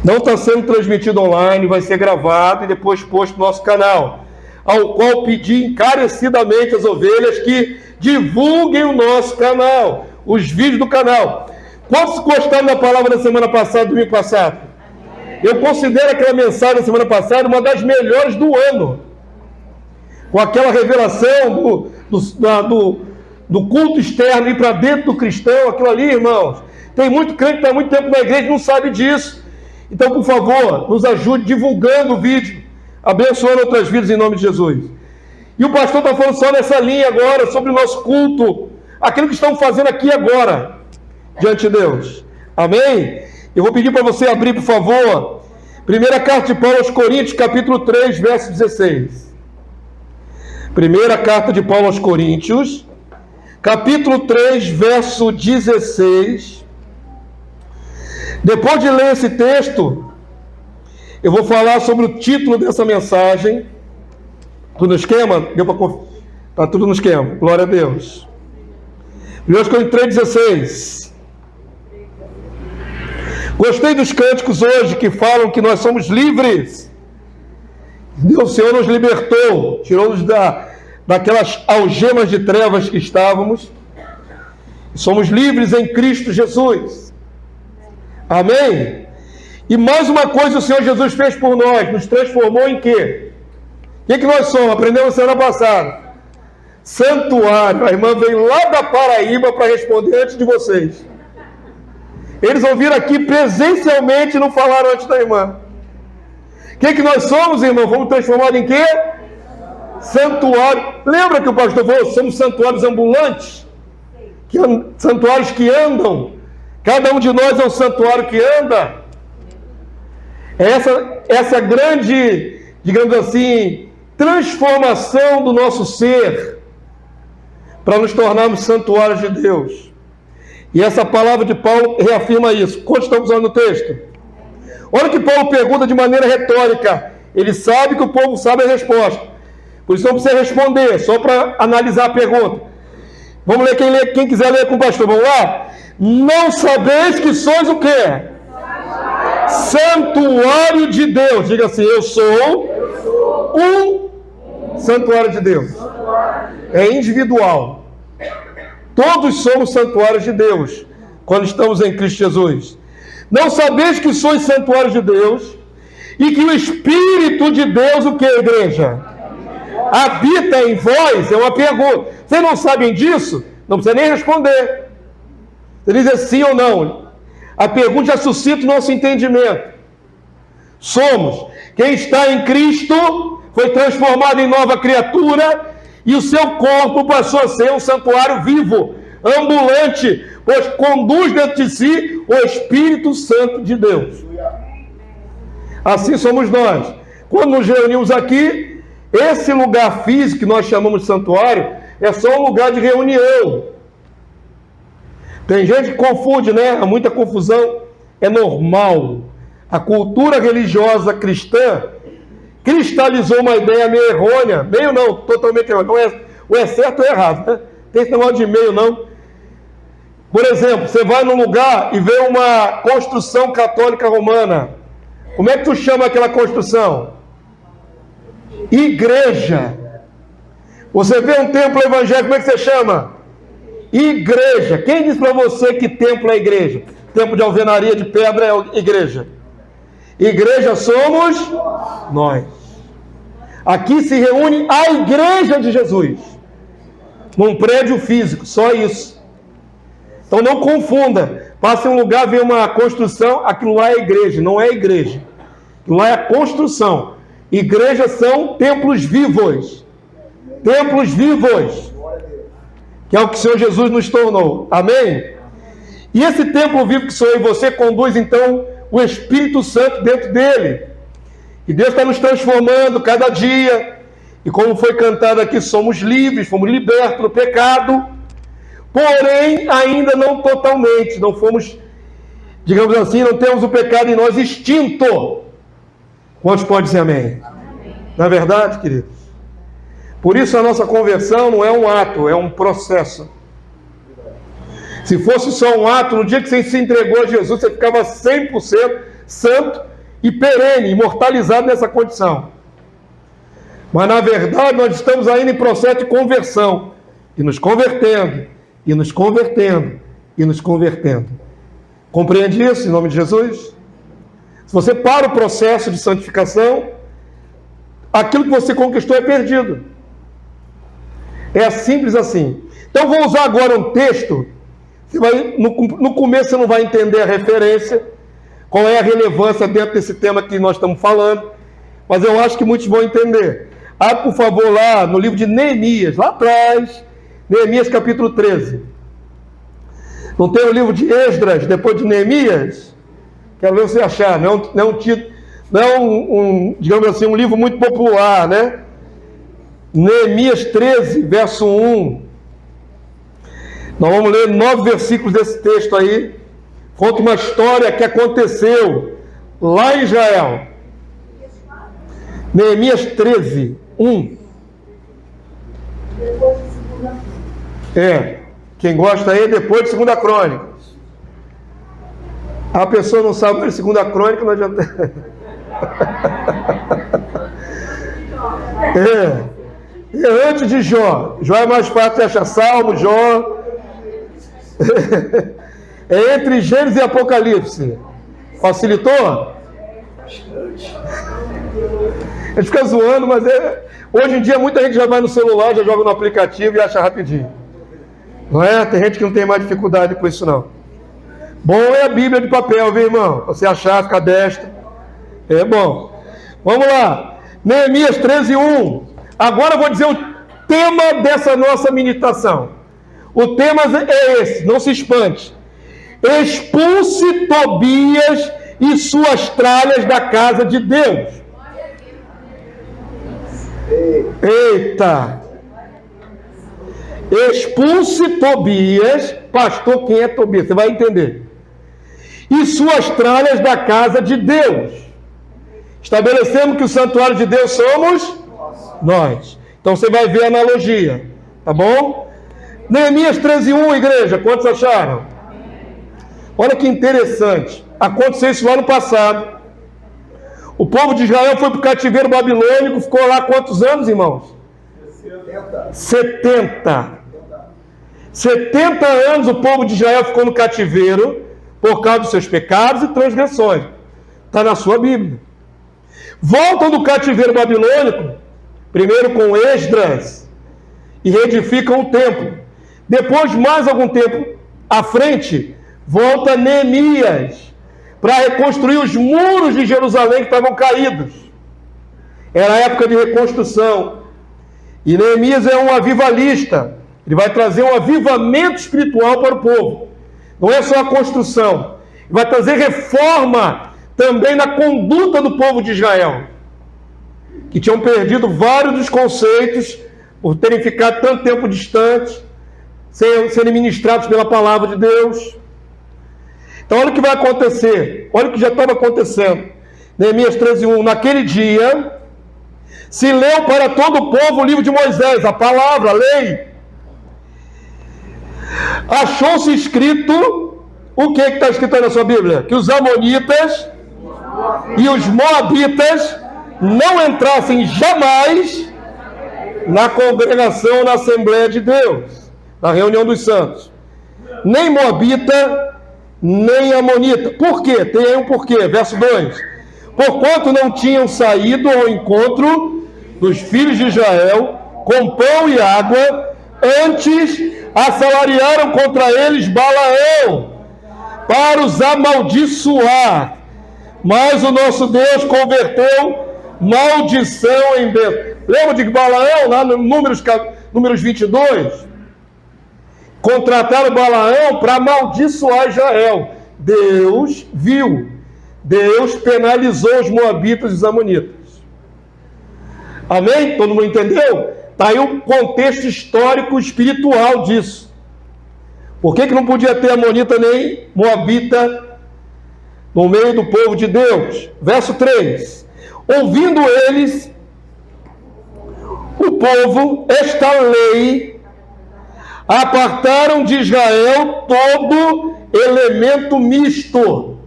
Não está sendo transmitido online, vai ser gravado e depois posto no nosso canal, ao qual pedi encarecidamente às ovelhas que divulguem o nosso canal, os vídeos do canal. Quantos gostaram da palavra da semana passada, domingo passado? Eu considero aquela mensagem da semana passada uma das melhores do ano, com aquela revelação do culto externo ir para dentro do cristão, aquilo ali, irmãos. Tem muito crente que está há muito tempo na igreja e não sabe disso. Então, por favor, nos ajude divulgando o vídeo, abençoando outras vidas em nome de Jesus. E o pastor está falando só nessa linha agora, sobre o nosso culto, aquilo que estamos fazendo aqui agora, diante de Deus. Amém? Eu vou pedir para você abrir, por favor, primeira carta de Paulo aos Coríntios, capítulo 3, verso 16. Primeira carta de Paulo aos Coríntios, capítulo 3, verso 16. Depois de ler esse texto, eu vou falar sobre o título dessa mensagem. Tudo no esquema? Deu para Está tudo no esquema. Glória a Deus. 1 Coríntios 3,16. Gostei dos cânticos hoje que falam que nós somos livres. O Senhor nos libertou, tirou-nos daquelas algemas de trevas que estávamos. Somos livres em Cristo Jesus. Amém? E mais uma coisa o Senhor Jesus fez por nós, nos transformou em quê? O que nós somos? Aprendemos semana passada. Santuário. A irmã veio lá da Paraíba para responder antes de vocês. Eles ouviram aqui presencialmente e não falaram antes da irmã. O que nós somos, irmão? Fomos transformados em quê? Santuário. Lembra que o pastor falou? Somos santuários ambulantes? Santuários que andam. Cada um de nós é um santuário que anda. Essa grande, digamos assim, transformação do nosso ser para nos tornarmos santuários de Deus. E essa palavra de Paulo reafirma isso. Quanto estamos usando no texto? Olha que Paulo pergunta de maneira retórica. Ele sabe que o povo sabe a resposta. Por isso não precisa responder, só para analisar a pergunta. Vamos ler, quem quiser ler com o pastor. Vamos lá? Não sabeis que sois o quê? Santuário de Deus. Diga assim, eu sou um santuário de Deus. É individual. Todos somos santuários de Deus quando estamos em Cristo Jesus. Não sabeis que sois santuários de Deus e que o Espírito de Deus, o que, igreja? Habita em vós? É uma pergunta. Vocês não sabem disso? Não precisa nem responder. Você diz sim ou não. A pergunta já suscita o nosso entendimento. Somos. Quem está em Cristo foi transformado em nova criatura e o seu corpo passou a ser um santuário vivo, ambulante, pois conduz dentro de si o Espírito Santo de Deus. Assim somos nós. Quando nos reunimos aqui, esse lugar físico que nós chamamos de santuário é só um lugar de reunião. Tem gente que confunde, né? Há muita confusão. É normal. A cultura religiosa cristã cristalizou uma ideia meio errônea. Meio não, totalmente errônea. Ou é certo ou é errado, né? Tem esse negócio de meio não. Por exemplo, você vai num lugar e vê uma construção católica romana. Como é que tu chama aquela construção? Igreja. Você vê um templo evangélico, como é que você chama? Igreja. Quem diz para você que templo é igreja? Templo de alvenaria de pedra é igreja. Igreja somos nós. Aqui se reúne a igreja de Jesus. Num prédio físico, só isso. Então não confunda. Passe em um lugar, vê uma construção, aquilo lá é igreja, não é igreja. Aquilo lá é a construção. Igrejas são templos vivos. Templos vivos. Que é o que o Senhor Jesus nos tornou. Amém? E esse templo vivo que sou eu e você conduz então o Espírito Santo dentro dele. E Deus está nos transformando cada dia. E como foi cantado aqui, somos livres, fomos libertos do pecado. Porém, ainda não totalmente. Não fomos, digamos assim, não temos o pecado em nós extinto. Quantos podem dizer amém? Não é verdade, queridos? Por isso a nossa conversão não é um ato, é um processo. Se fosse só um ato, no dia que você se entregou a Jesus, você ficava 100% santo e perene, imortalizado nessa condição. Mas, na verdade, nós estamos ainda em processo de conversão, e nos convertendo, e nos convertendo, e nos convertendo. Compreende isso, em nome de Jesus? Se você para o processo de santificação, aquilo que você conquistou é perdido. É simples assim. Então, vou usar agora um texto. No começo você não vai entender a referência, qual é a relevância dentro desse tema que nós estamos falando, mas eu acho que muitos vão entender. Por favor, lá no livro de Neemias, lá atrás, Neemias capítulo 13. Não tem o livro de Esdras, depois de Neemias? Quero ver você achar. Não é um título, não é digamos assim, um livro muito popular, né? Neemias 13, verso 1. Nós vamos ler 9 versículos desse texto aí. Conta uma história que aconteceu lá em Israel. Neemias 13, 1. Quem gosta aí, depois de 2 Crônicas. A pessoa não sabe de 2 Crônicas, não adianta. Antes de Jó. Jó é mais fácil de achar. Salmo, Jó. É entre Gênesis e Apocalipse. Facilitou? A gente fica zoando, mas hoje em dia muita gente já vai no celular, já joga no aplicativo e acha rapidinho. Não é? Tem gente que não tem mais dificuldade com isso não. Bom é a Bíblia de papel, viu, irmão? Você achar, ficar destro. É bom. Vamos lá. Neemias 13, 1. Agora eu vou dizer o tema dessa nossa meditação. O tema é esse, não se espante. Expulse Tobias e suas tralhas da casa de Deus. Eita! Expulse Tobias. Pastor, quem é Tobias? Você vai entender. E suas tralhas da casa de Deus. Estabelecemos que o santuário de Deus somos nós. Então você vai ver a analogia. Tá bom? Neemias 13:1, igreja. Quantos acharam? Olha que interessante. Aconteceu isso lá no passado. O povo de Israel foi para o cativeiro babilônico. Ficou lá quantos anos, irmãos? 70. 70 anos o povo de Israel ficou no cativeiro por causa dos seus pecados e transgressões. Está na sua Bíblia. Voltam do cativeiro babilônico, primeiro com Esdras, e reedificam o templo. Depois, mais algum tempo à frente, volta Neemias para reconstruir os muros de Jerusalém que estavam caídos. Era a época de reconstrução. E Neemias é um avivalista. Ele vai trazer um avivamento espiritual para o povo. Não é só a construção. Ele vai trazer reforma também na conduta do povo de Israel, que tinham perdido vários dos conceitos por terem ficado tanto tempo distantes, sem serem ministrados pela palavra de Deus. Então olha o que vai acontecer. Olha o que já estava acontecendo. Neemias 13:1. Naquele dia se leu para todo o povo o livro de Moisés, a palavra, a lei. Achou-se escrito, o que está escrito aí na sua Bíblia? Que os amonitas e os moabitas não entrassem jamais na congregação, na Assembleia de Deus, na reunião dos santos. Nem moabita, nem amonita. Por quê? Tem aí um porquê. Verso 2. Porquanto não tinham saído ao encontro dos filhos de Israel com pão e água, antes assalariaram contra eles Balaão para os amaldiçoar. Mas o nosso Deus converteu maldição em bênção. Lembra de Balaão, lá no Números 22? Contrataram Balaão para amaldiçoar Israel. Deus viu. Deus penalizou os moabitas e os amonitas. Amém? Todo mundo entendeu? Está aí um contexto histórico espiritual disso. Por que não podia ter amonita nem moabita no meio do povo de Deus? Verso 3. Ouvindo eles, o povo, esta lei, apartaram de Israel todo elemento misto.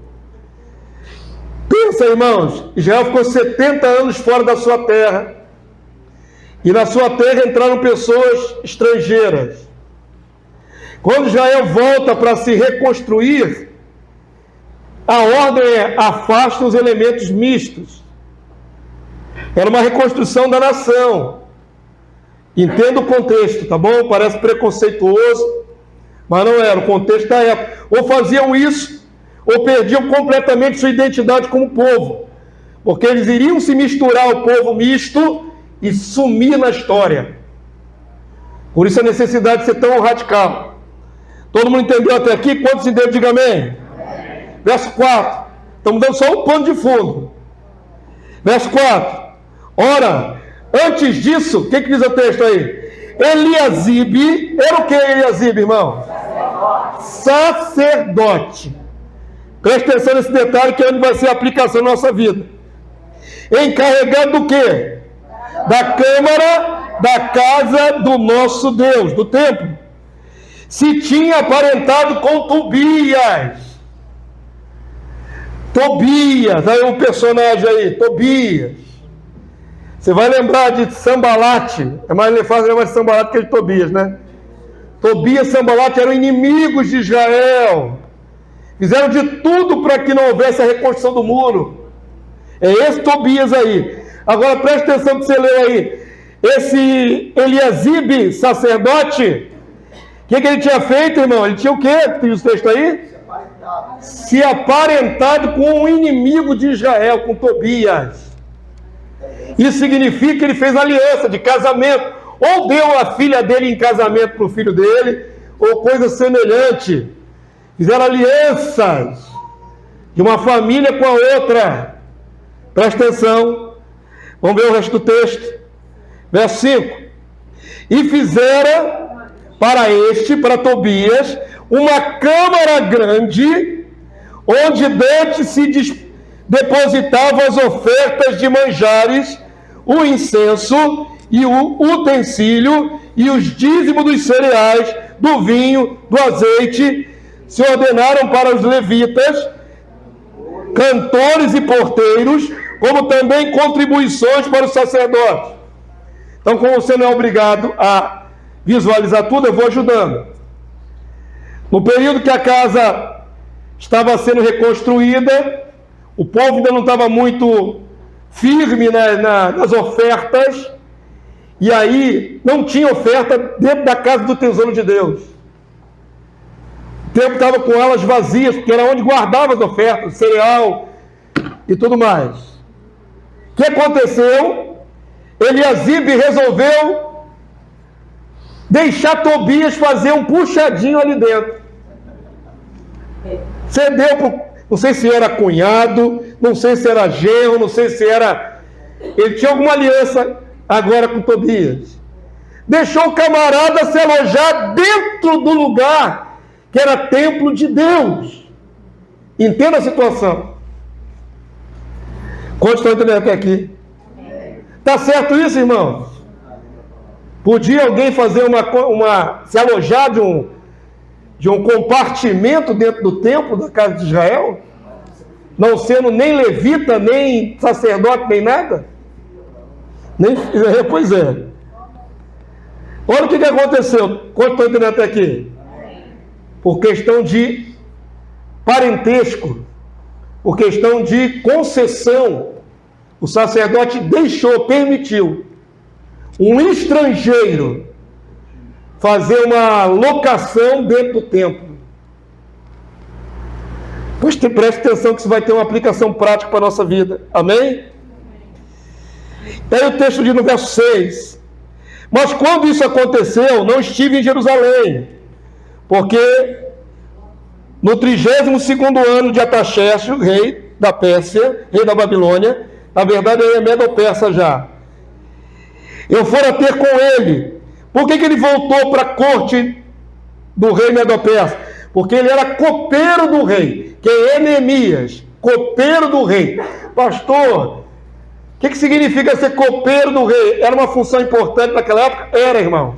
Pensa, irmãos, Israel ficou 70 anos fora da sua terra. E na sua terra entraram pessoas estrangeiras. Quando Israel volta para se reconstruir, a ordem é: afasta os elementos mistos. Era uma reconstrução da nação. Entenda o contexto, tá bom? Parece preconceituoso, mas não era o contexto da época. Ou faziam isso, ou perdiam completamente sua identidade como povo, porque eles iriam se misturar ao povo misto e sumir na história. Por isso a necessidade de ser tão radical. Todo mundo entendeu até aqui? Quantos entenderam? Diga amém. Verso 4. Estamos dando só um pano de fundo. Verso 4. Ora, antes disso, o que diz o texto aí? Eliasibe, era o que Eliasibe, irmão? Sacerdote. Preste atenção nesse detalhe, que é onde vai ser a aplicação na nossa vida. Encarregado do quê? Da câmara da casa do nosso Deus, do templo. Se tinha aparentado com Tobias. Tobias, aí um personagem aí, Tobias. Você vai lembrar de Sambalate. É mais fácil lembrar de Sambalate que de Tobias, né? Tobias e Sambalate eram inimigos de Israel. Fizeram de tudo para que não houvesse a reconstrução do muro. É esse Tobias aí. Agora preste atenção que você leu aí. Esse Eliasibe, sacerdote, o que ele tinha feito, irmão? Ele tinha o quê? Diz o texto aí? Se aparentado com um inimigo de Israel, com Tobias. Isso significa que ele fez aliança de casamento. Ou deu a filha dele em casamento para o filho dele, ou coisa semelhante. Fizeram alianças de uma família com a outra. Presta atenção. Vamos ver o resto do texto. Verso 5. E fizeram para Tobias, uma câmara grande, onde dentro se depositavam as ofertas de manjares, o incenso e o utensílio e os dízimos dos cereais, do vinho, do azeite. Se ordenaram para os levitas, cantores e porteiros, como também contribuições para os sacerdotes. Então, como você não é obrigado a visualizar tudo, eu vou ajudando. No período que a casa estava sendo reconstruída, o povo ainda não estava muito firme nas ofertas, e aí não tinha oferta dentro da casa do tesouro de Deus. O templo estava com elas vazias, porque era onde guardava as ofertas, cereal e tudo mais. O que aconteceu? Eliasibe resolveu deixar Tobias fazer um puxadinho ali dentro. Cedeu para, não sei se era cunhado, não sei se era genro, não sei se era... Ele tinha alguma aliança agora com Tobias. Deixou o camarada se alojar dentro do lugar que era templo de Deus. Entenda a situação. Quantos estão entendendo até aqui? Está certo isso, irmãos? Podia alguém fazer se alojar de um compartimento dentro do templo da casa de Israel? Não sendo nem levita, nem sacerdote, nem nada? Pois é. Olha o que aconteceu. Quanto estão entendendo até aqui? Por questão de parentesco, por questão de concessão, o sacerdote permitiu um estrangeiro fazer uma locação dentro do templo. Pois preste atenção que isso vai ter uma aplicação prática para a nossa vida. Amém? Aí o texto diz no verso 6. Mas quando isso aconteceu, não estive em Jerusalém, porque no 32º ano de Artaxerxes, rei da Pérsia, rei da Babilônia, na verdade ele é Medo-Persa já, eu fora ter com ele. Por que ele voltou para a corte do rei Medo-Persa? Porque ele era copeiro do rei, que é Enemias, copeiro do rei. Pastor, o que significa ser copeiro do rei? Era uma função importante naquela época? Era, irmãos.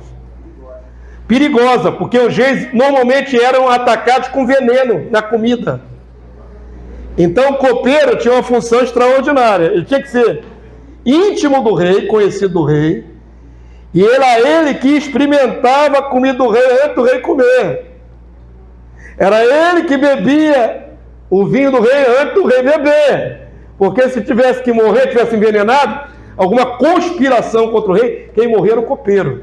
Perigosa, porque os reis normalmente eram atacados com veneno na comida. Então o copeiro tinha uma função extraordinária. Ele tinha que ser íntimo do rei, conhecido do rei, e era ele que experimentava a comida do rei antes do rei comer. Era ele que bebia o vinho do rei antes do rei beber. Porque se tivesse que morrer, tivesse envenenado, alguma conspiração contra o rei, quem morrer era o copeiro.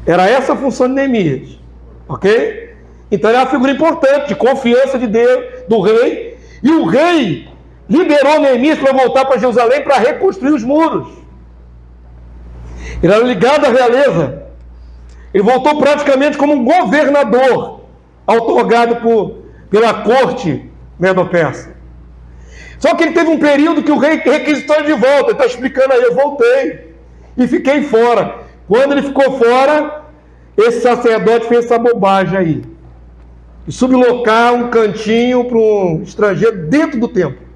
Era essa a função de Neemias. Ok? Então ele é uma figura importante, de confiança de Deus, do rei. E o rei liberou Neemias para voltar para Jerusalém para reconstruir os muros. Ele era ligado à realeza. Ele voltou praticamente como um governador, outorgado pela corte medo-persa. Só que ele teve um período que o rei requisitou ele de volta. Ele está explicando aí, eu voltei e fiquei fora. Quando ele ficou fora, esse sacerdote fez essa bobagem aí. De sublocar um cantinho para um estrangeiro dentro do templo.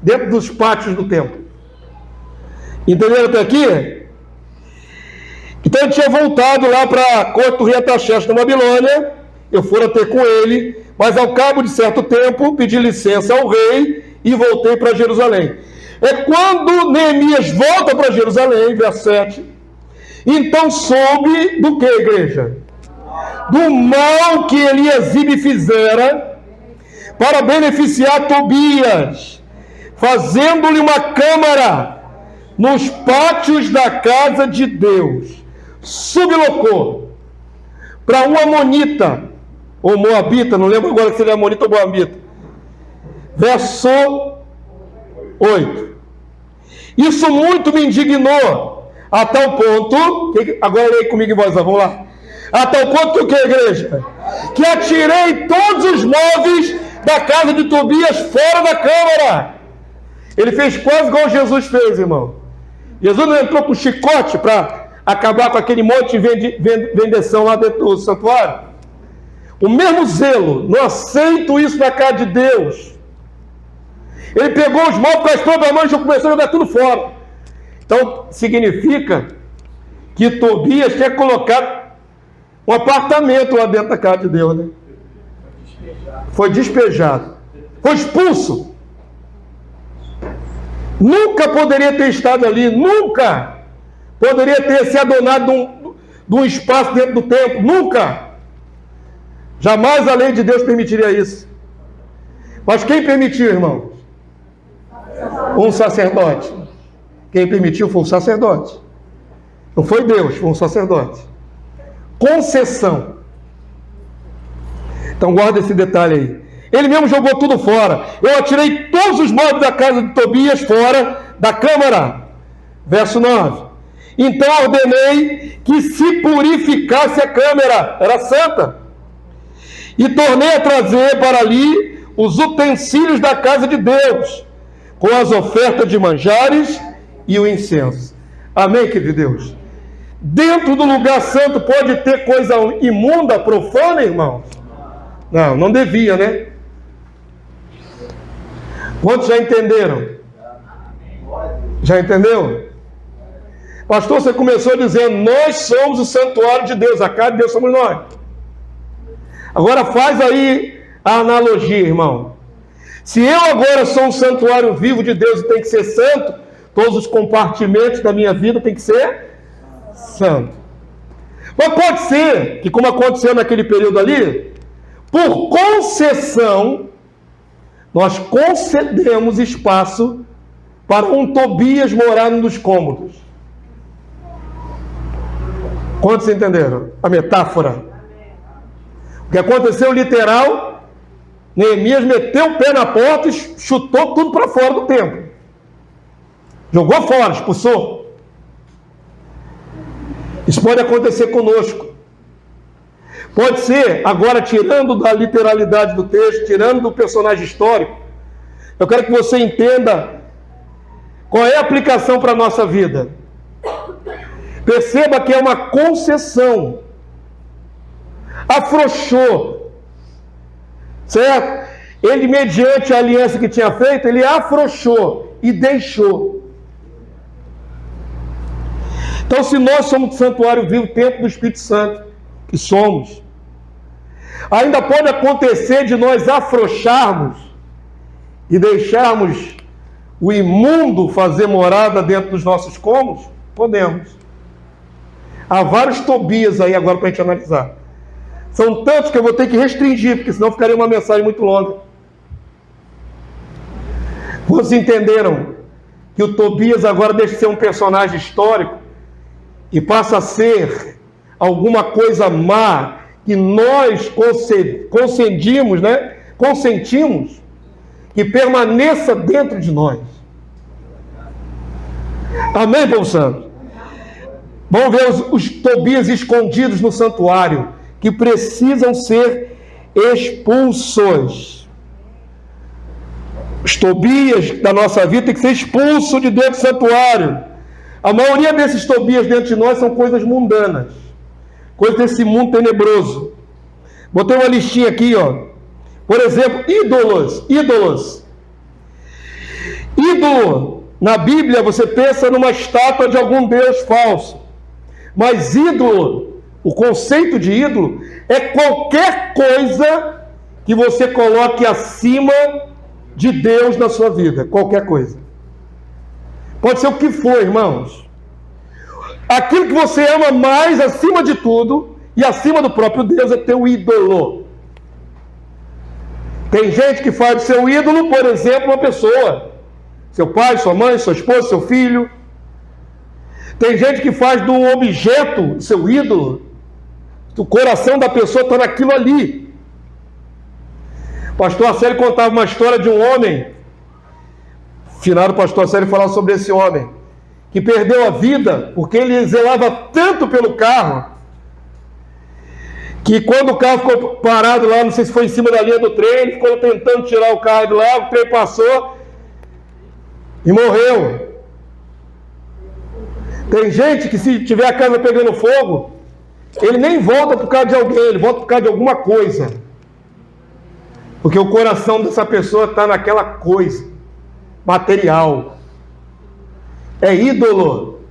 Dentro dos pátios do templo. Entenderam até aqui? Então ele tinha voltado lá para a corte do rei Artaxerxes na Babilônia. Eu fui ter com ele, mas ao cabo de certo tempo pedi licença ao rei e voltei para Jerusalém. É quando Neemias volta para Jerusalém, verso 7. Então soube do que, igreja? Do mal que Eliasibe fizera para beneficiar Tobias, fazendo-lhe uma câmara nos pátios da casa de Deus. Sublocou para um amonita, ou moabita, não lembro agora se ele é amonita ou moabita. Verso 8. Isso muito me indignou, a tal ponto, agora leia comigo em voz alta, vamos lá. A tal ponto que o que, igreja? Que atirei todos os móveis da casa de Tobias fora da câmara. Ele fez quase igual Jesus fez, irmão. Jesus não entrou com chicote para acabar com aquele monte de vendeção lá dentro do santuário? O mesmo zelo, não aceito isso na casa de Deus. Ele pegou os móveis com as próprias mãos e começou a jogar tudo fora. Então, significa que Tobias tinha colocado um apartamento lá dentro da casa de Deus, né? Foi despejado. Foi expulso. Nunca poderia ter estado ali, nunca poderia ter se adonado de um espaço dentro do templo, nunca. Jamais a lei de Deus permitiria isso. Mas quem permitiu, irmão? Um sacerdote. Quem permitiu foi um sacerdote. Não foi Deus, foi um sacerdote. Concessão. Então guarda esse detalhe aí. Ele mesmo jogou tudo fora. Eu atirei todos os móveis da casa de Tobias fora da câmara. Verso 9. Então ordenei que se purificasse a câmara. Era santa. E tornei a trazer para ali os utensílios da casa de Deus, com as ofertas de manjares e o incenso. Amém, querido Deus? Dentro do lugar santo pode ter coisa imunda, profana, irmãos? Não, não devia, né? Quantos já entenderam? Já entendeu? Pastor, você começou dizendo, nós somos o santuário de Deus, a casa de Deus somos nós. Agora faz aí a analogia, irmão. Se eu agora sou um santuário vivo de Deus e tem que ser santo, todos os compartimentos da minha vida tem que ser santo. Mas pode ser que, como aconteceu naquele período ali, por concessão, nós concedemos espaço para um Tobias morar num dos cômodos. Quantos entenderam a metáfora? O que aconteceu literal, Neemias meteu o pé na porta e chutou tudo para fora do templo. Jogou fora, expulsou. Isso pode acontecer conosco. Pode ser, agora tirando da literalidade do texto, tirando do personagem histórico, eu quero que você entenda qual é a aplicação para a nossa vida. Perceba que é uma concessão. Afrouxou. Certo? Ele, mediante a aliança que tinha feito, ele afrouxou e deixou. Então, se nós somos santuário vivo, templo do Espírito Santo, que somos, ainda pode acontecer de nós afrouxarmos e deixarmos o imundo fazer morada dentro dos nossos cômodos? Podemos. Há vários Tobias aí agora para a gente analisar. São tantos que eu vou ter que restringir, porque senão ficaria uma mensagem muito longa. Vocês entenderam que o Tobias agora deixa de ser um personagem histórico e passa a ser alguma coisa má que nós consentimos, né? Consentimos que permaneça dentro de nós. Amém, povo santo? Vamos ver os Tobias escondidos no santuário, que precisam ser expulsos. Os Tobias da nossa vida tem que ser expulso de dentro do santuário. A maioria desses Tobias dentro de nós são coisas mundanas, coisas desse mundo tenebroso. Botei uma listinha aqui, ó. Por exemplo, ídolos. Ídolo, na Bíblia, você pensa numa estátua de algum Deus falso. Mas ídolo, o conceito de ídolo, é qualquer coisa que você coloque acima de Deus na sua vida. Qualquer coisa. Pode ser o que for, irmãos. Aquilo que você ama mais acima de tudo e acima do próprio Deus é teu ídolo. Tem gente que faz do seu ídolo, por exemplo, uma pessoa. Seu pai, sua mãe, sua esposa, seu filho. Tem gente que faz do objeto seu ídolo. O coração da pessoa está naquilo ali. O pastor Acélio contava uma história de um homem. Finado o pastor Acélio falava sobre esse homem, que perdeu a vida porque ele zelava tanto pelo carro, que quando o carro ficou parado lá, não sei se foi em cima da linha do trem, ele ficou tentando tirar o carro de lá, o trem passou e morreu. Tem gente que, se tiver a casa pegando fogo, ele nem volta por causa de alguém, ele volta por causa de alguma coisa. Porque o coração dessa pessoa está naquela coisa material. É ídolo.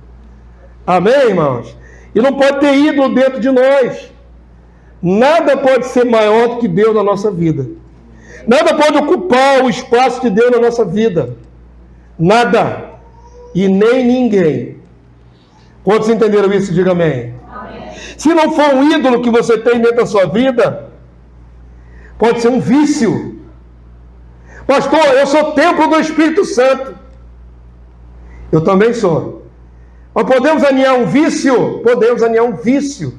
Amém, irmãos? E não pode ter ídolo dentro de nós. Nada pode ser maior do que Deus na nossa vida. Nada pode ocupar o espaço de Deus na nossa vida. Nada. E nem ninguém. Quantos entenderam isso? Diga amém. Amém. Se não for um ídolo que você tem dentro da sua vida, pode ser um vício. Pastor, eu sou templo do Espírito Santo. Eu também sou. Mas podemos aninhar um vício? Podemos aninhar um vício.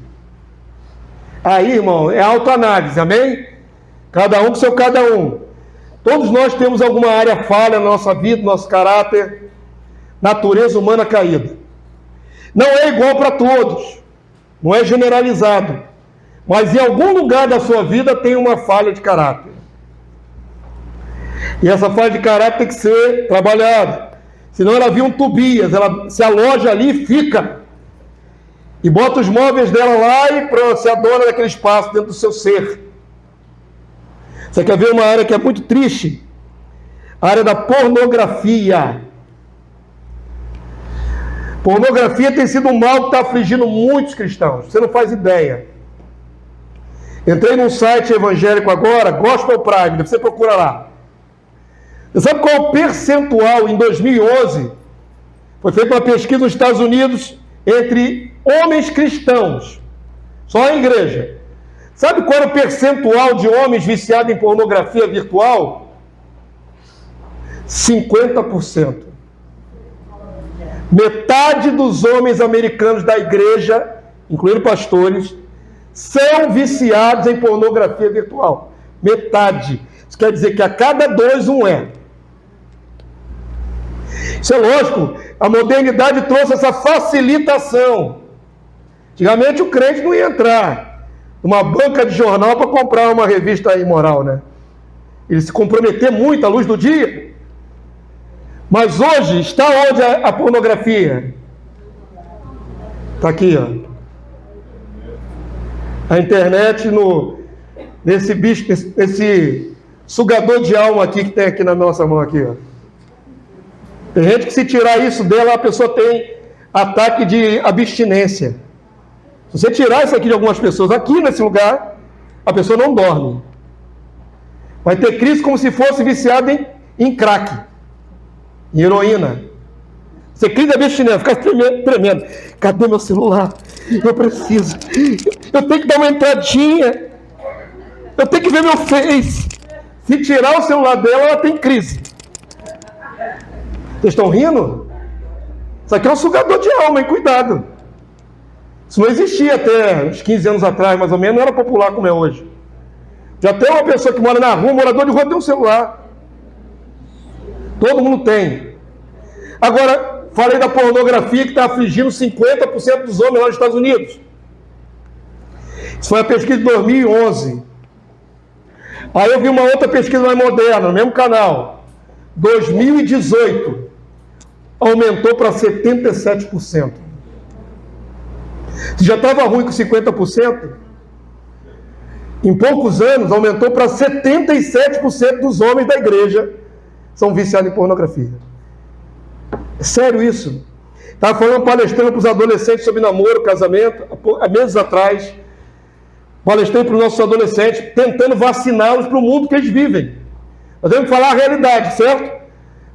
Aí, irmão, é autoanálise, amém? Cada um com seu cada um. Todos nós temos alguma área falha na nossa vida, no nosso caráter, natureza humana caída. Não é igual para todos, não é generalizado, mas em algum lugar da sua vida tem uma falha de caráter. E essa falha de caráter tem que ser trabalhada. Senão ela vira um Tobias, ela se aloja ali e fica. E bota os móveis dela lá e pronto, se adora daquele espaço dentro do seu ser. Você quer ver uma área que é muito triste? A área da pornografia. Pornografia tem sido um mal que está afligindo muitos cristãos. Você não faz ideia. Entrei num site evangélico agora, Gospel Prime, você procura lá. Você sabe qual é o percentual em 2011? Foi feita uma pesquisa nos Estados Unidos entre homens cristãos, só a igreja. Sabe qual era o percentual de homens viciados em pornografia virtual? 50%. Metade dos homens americanos da igreja, incluindo pastores, são viciados em pornografia virtual. Metade. Isso quer dizer que a cada 2, um é. Isso é lógico, a modernidade trouxe essa facilitação. Antigamente o crente não ia entrar numa banca de jornal para comprar uma revista imoral, né? Ele se comprometer muito à luz do dia. Mas hoje está onde a pornografia? Está aqui, ó. A internet nesse bicho, esse sugador de alma aqui que tem aqui na nossa mão aqui, ó. Tem gente que, se tirar isso dela, a pessoa tem ataque de abstinência. Se você tirar isso aqui de algumas pessoas, aqui nesse lugar, a pessoa não dorme. Vai ter crise como se fosse viciada em crack, em heroína. Você clica abstinência, fica tremendo. Cadê meu celular? Eu preciso. Eu tenho que dar uma entradinha. Eu tenho que ver meu Face. Se tirar o celular dela, ela tem crise. Vocês estão rindo? Isso aqui é um sugador de alma, hein? Cuidado. Isso não existia até uns 15 anos atrás, mais ou menos. Não era popular como é hoje. Já tem uma pessoa que mora na rua, morador de rua, tem um celular. Todo mundo tem. Agora, falei da pornografia que está afligindo 50% dos homens lá nos Estados Unidos. Isso foi a pesquisa de 2011. Aí eu vi uma outra pesquisa mais moderna, no mesmo canal. 2018, aumentou para 77%. Se já estava ruim com 50%, em poucos anos aumentou para 77% dos homens da igreja são viciados em pornografia. É sério isso? Estava falando palestrando para os adolescentes sobre namoro, casamento, há meses atrás. Palestrei para os nossos adolescentes, tentando vaciná-los para o mundo que eles vivem. Nós temos que falar a realidade, certo?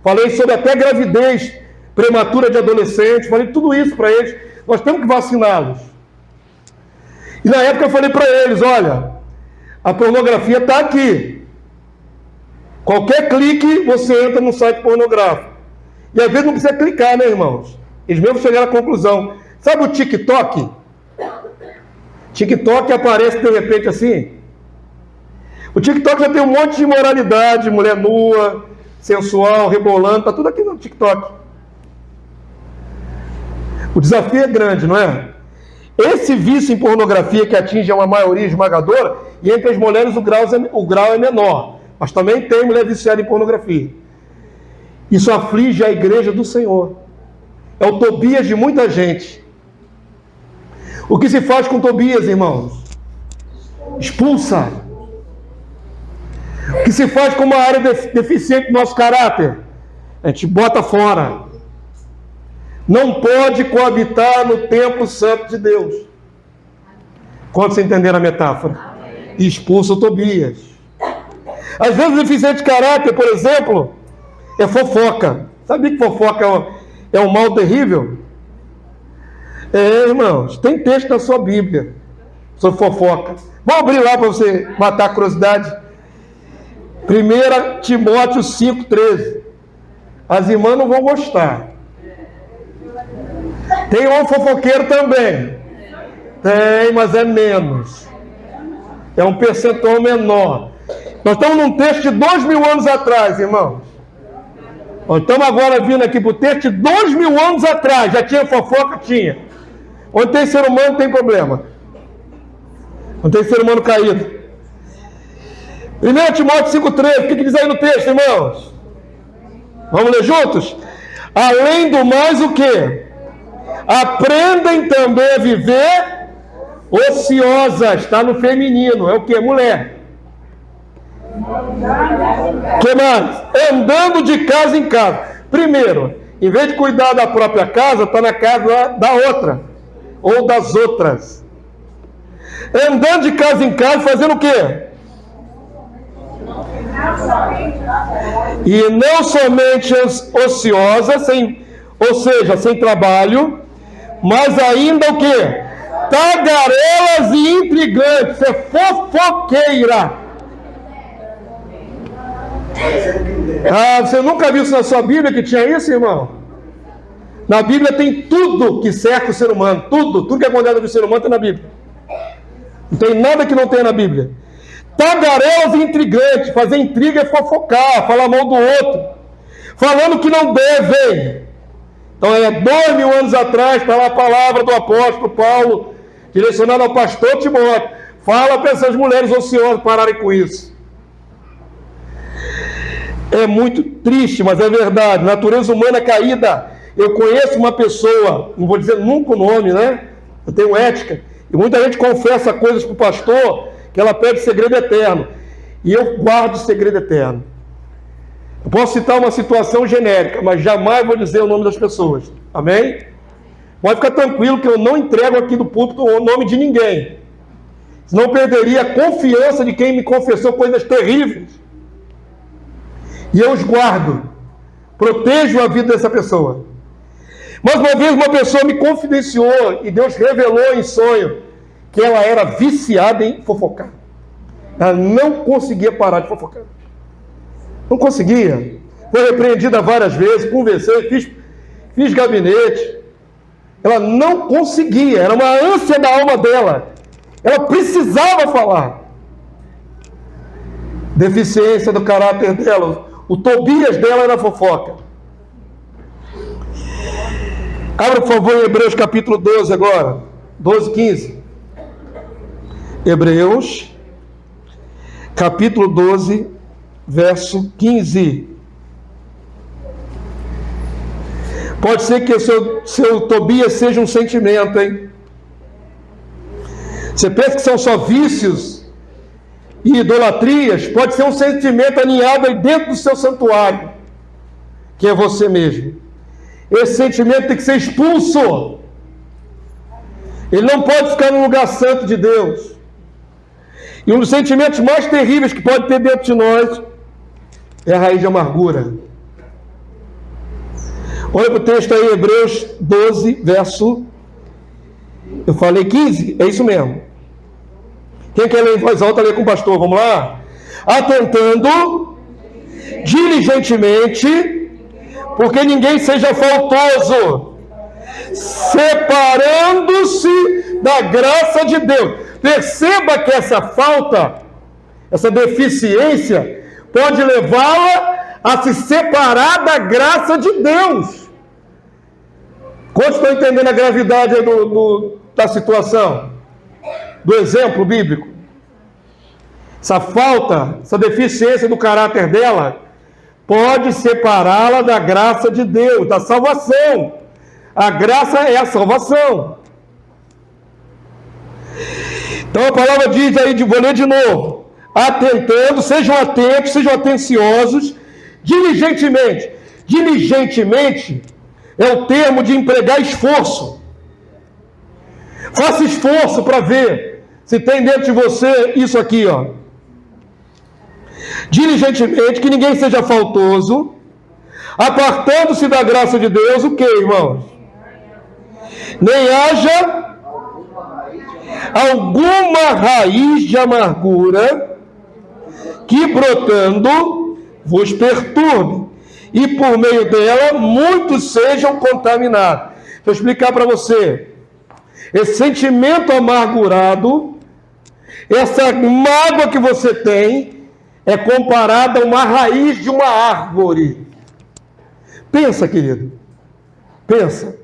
Falei sobre até gravidez prematura de adolescentes, falei tudo isso para eles. Nós temos que vaciná-los. E na época eu falei para eles, olha, a pornografia está aqui. Qualquer clique, você entra num site pornográfico. E às vezes não precisa clicar, né, irmãos? Eles mesmos chegaram à conclusão. Sabe o TikTok? TikTok aparece de repente assim. O TikTok já tem um monte de imoralidade, mulher nua, sensual, rebolando, tá tudo aqui no TikTok. O desafio é grande, não é? Esse vício em pornografia que atinge uma maioria esmagadora, e entre as mulheres o grau é menor, mas também tem mulher viciada em pornografia. Isso aflige a igreja do Senhor. É o Tobias de muita gente. O que se faz com Tobias, irmãos? Expulsa. O que se faz com uma área deficiente do nosso caráter? A gente bota fora. Não pode coabitar no templo santo de Deus. Quantos entenderam a metáfora? E expulsa o Tobias. Às vezes o deficiente de caráter, por exemplo, é fofoca. Sabia que fofoca é um mal terrível? É, irmãos, tem texto na sua Bíblia sobre fofoca. Vamos abrir lá para você matar a curiosidade. 1 Timóteo 5,13. As irmãs não vão gostar. Tem um fofoqueiro também. Tem, mas é menos. É um percentual menor. Nós estamos num texto de 2.000 anos atrás, irmãos. Nós estamos agora vindo aqui para o texto de 2.000 anos atrás. Já tinha fofoca? Tinha. Onde tem ser humano tem problema. Onde tem ser humano caído. 1 Timóteo 5,13. O que diz aí no texto, irmãos? Vamos ler juntos? Além do mais, o quê? Aprendem também a viver ociosas. Está no feminino. É o quê? Mulher. O que mais? Andando de casa em casa. Primeiro, em vez de cuidar da própria casa, está na casa da outra. Ou das outras. Andando de casa em casa, fazendo o quê? E não somente ociosa, ou seja, sem trabalho, mas ainda o quê? Tagarelas e intrigantes, é fofoqueira. Ah, você nunca viu isso na sua Bíblia que tinha isso, irmão? Na Bíblia tem tudo que cerca o ser humano, tudo que acontece com o ser humano tem na Bíblia. Não tem nada que não tenha na Bíblia. Tagarelas e intrigantes, fazer intriga é fofocar, falar mal do outro, falando que não devem. Então, 2.000 anos atrás, está lá a palavra do apóstolo Paulo, direcionada ao pastor Timóteo. Fala para essas mulheres ociosas pararem com isso. É muito triste, mas é verdade. Natureza humana caída. Eu conheço uma pessoa, não vou dizer nunca o nome, né? Eu tenho ética. E muita gente confessa coisas para o pastor que ela pede segredo eterno. E eu guardo o segredo eterno. Eu posso citar uma situação genérica, mas jamais vou dizer o nome das pessoas. Amém? Pode ficar tranquilo que eu não entrego aqui do púlpito o nome de ninguém. Senão eu perderia a confiança de quem me confessou coisas terríveis. E eu os guardo, protejo a vida dessa pessoa. Mas uma vez uma pessoa me confidenciou e Deus revelou em sonho que ela era viciada em fofocar. Ela não conseguia parar de fofocar. Não conseguia. Foi repreendida várias vezes, conversei, fiz gabinete. Ela não conseguia, era uma ânsia da alma dela. Ela precisava falar. Deficiência do caráter dela. O Tobias dela era fofoca. Abra, por favor, em Hebreus capítulo 12 agora. 12, 15. Hebreus, capítulo 12, verso 15. Pode ser que o seu Tobias seja um sentimento, hein? Você pensa que são só vícios e idolatrias? Pode ser um sentimento aninhado aí dentro do seu santuário, que é você mesmo. Esse sentimento tem que ser expulso. Ele não pode ficar no lugar santo de Deus. E um dos sentimentos mais terríveis que pode ter dentro de nós é a raiz de amargura. Olha para o texto aí, Hebreus 12, verso... Eu falei 15? É isso mesmo. Quem quer ler em voz alta, lê com o pastor. Vamos lá? Atentando diligentemente, porque ninguém seja faltoso, separando-se da graça de Deus. Perceba que essa falta, essa deficiência, pode levá-la a se separar da graça de Deus. Quantos estão entendendo a gravidade da situação? Do exemplo bíblico? Essa falta, essa deficiência do caráter dela, pode separá-la da graça de Deus, da salvação. A graça é a salvação. Então a palavra diz aí, vou ler de novo: atentando, sejam atentos, sejam atenciosos, diligentemente. Diligentemente é o termo de empregar esforço. Faça esforço para ver se tem dentro de você isso aqui, ó. Diligentemente, que ninguém seja faltoso, apartando-se da graça de Deus, o que, irmãos? Nem haja alguma raiz de amargura que, brotando, vos perturbe, e por meio dela muitos sejam contaminados. Deixa eu explicar para você. Esse sentimento amargurado, essa mágoa que você tem, é comparada a uma raiz de uma árvore. Pensa, querido. Pensa.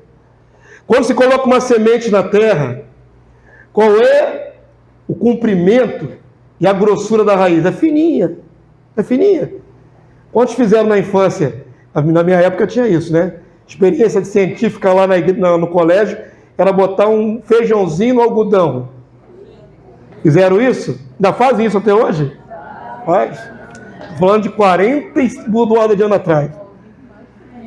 Quando se coloca uma semente na terra, qual é o comprimento e a grossura da raiz? É fininha. É fininha. Quantos fizeram na infância? Na minha época tinha isso, né? Experiência de científica lá no colégio era botar um feijãozinho no algodão. Fizeram isso? Ainda fazem isso até hoje? Faz. Falando de 40 e de ano atrás.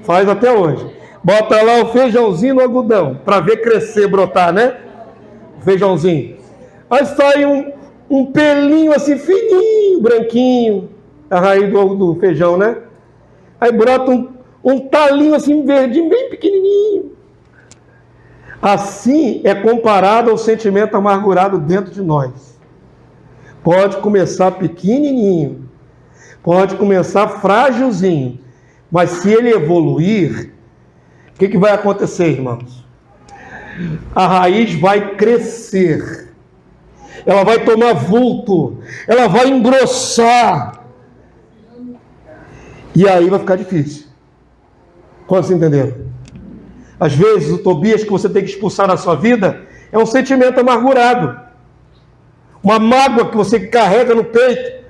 Faz até hoje. Bota lá o feijãozinho no algodão, para ver crescer, brotar, né? O feijãozinho. Aí sai um pelinho assim, fininho, branquinho, a raiz do feijão, né? Aí brota um talinho assim, verdinho, bem pequenininho. Assim é comparado ao sentimento amargurado dentro de nós. Pode começar pequenininho, pode começar frágilzinho, mas se ele evoluir, o que vai acontecer, irmãos? A raiz vai crescer, ela vai tomar vulto, ela vai engrossar, e aí vai ficar difícil. Quantos entenderam? Às vezes o Tobias que você tem que expulsar na sua vida é um sentimento amargurado, uma mágoa que você carrega no peito,